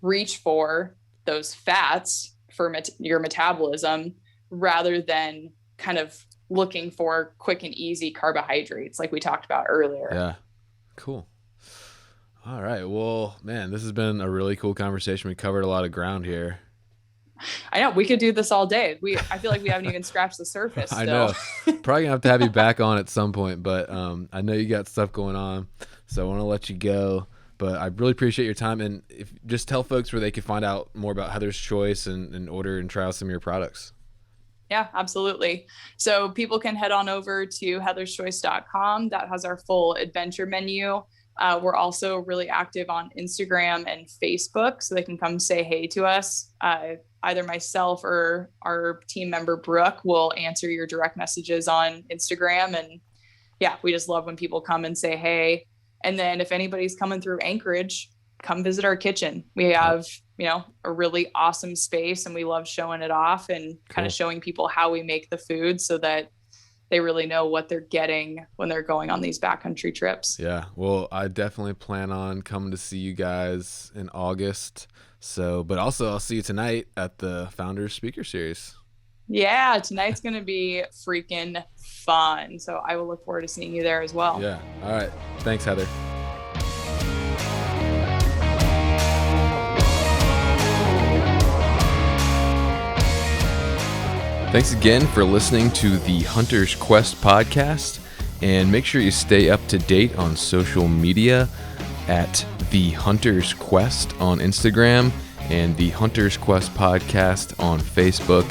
reach for those fats for your metabolism rather than kind of looking for quick and easy carbohydrates like we talked about earlier. Yeah. Cool. All right. Well, man, this has been a really cool conversation. We covered a lot of ground here. I know. We could do this all day. I feel like we haven't even scratched the surface still. I know. Probably gonna have to have you back on at some point, but I know you got stuff going on, so I want to let you go. But I really appreciate your time, and if just tell folks where they can find out more about Heather's Choice and order and try out some of your products. Yeah, absolutely. So people can head on over to heatherschoice.com. That has our full adventure menu. We're also really active on Instagram and Facebook, so they can come say hey to us. Either myself or our team member, Brooke, will answer your direct messages on Instagram. And yeah, we just love when people come and say hey. And then if anybody's coming through Anchorage, come visit our kitchen. We have, a really awesome space, and we love showing it off and kind of showing people how we make the food so that they really know what they're getting when they're going on these backcountry trips. Yeah. Well, I definitely plan on coming to see you guys in August. But also I'll see you tonight at the Founders Speaker Series. Yeah. Tonight's going to be freaking fun. So I will look forward to seeing you there as well. Yeah. All right. Thanks, Heather. Thanks again for listening to the Hunter's Quest podcast, and make sure you stay up to date on social media at The Hunter's Quest on Instagram and The Hunter's Quest podcast on Facebook.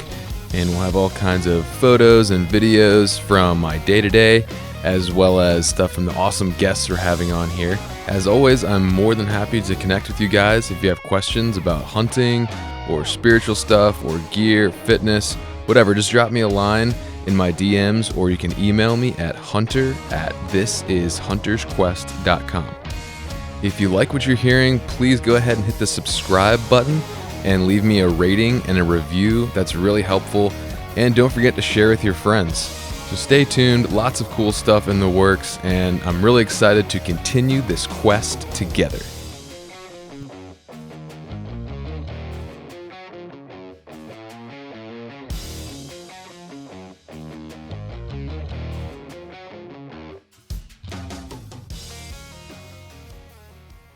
And we'll have all kinds of photos and videos from my day-to-day, as well as stuff from the awesome guests we're having on here. As always, I'm more than happy to connect with you guys if you have questions about hunting or spiritual stuff or gear, fitness, whatever. Just drop me a line in my DMs, or you can email me at hunter@thisishuntersquest.com. If you like what you're hearing, please go ahead and hit the subscribe button and leave me a rating and a review. That's really helpful. And don't forget to share with your friends. So stay tuned. Lots of cool stuff in the works, and I'm really excited to continue this quest together.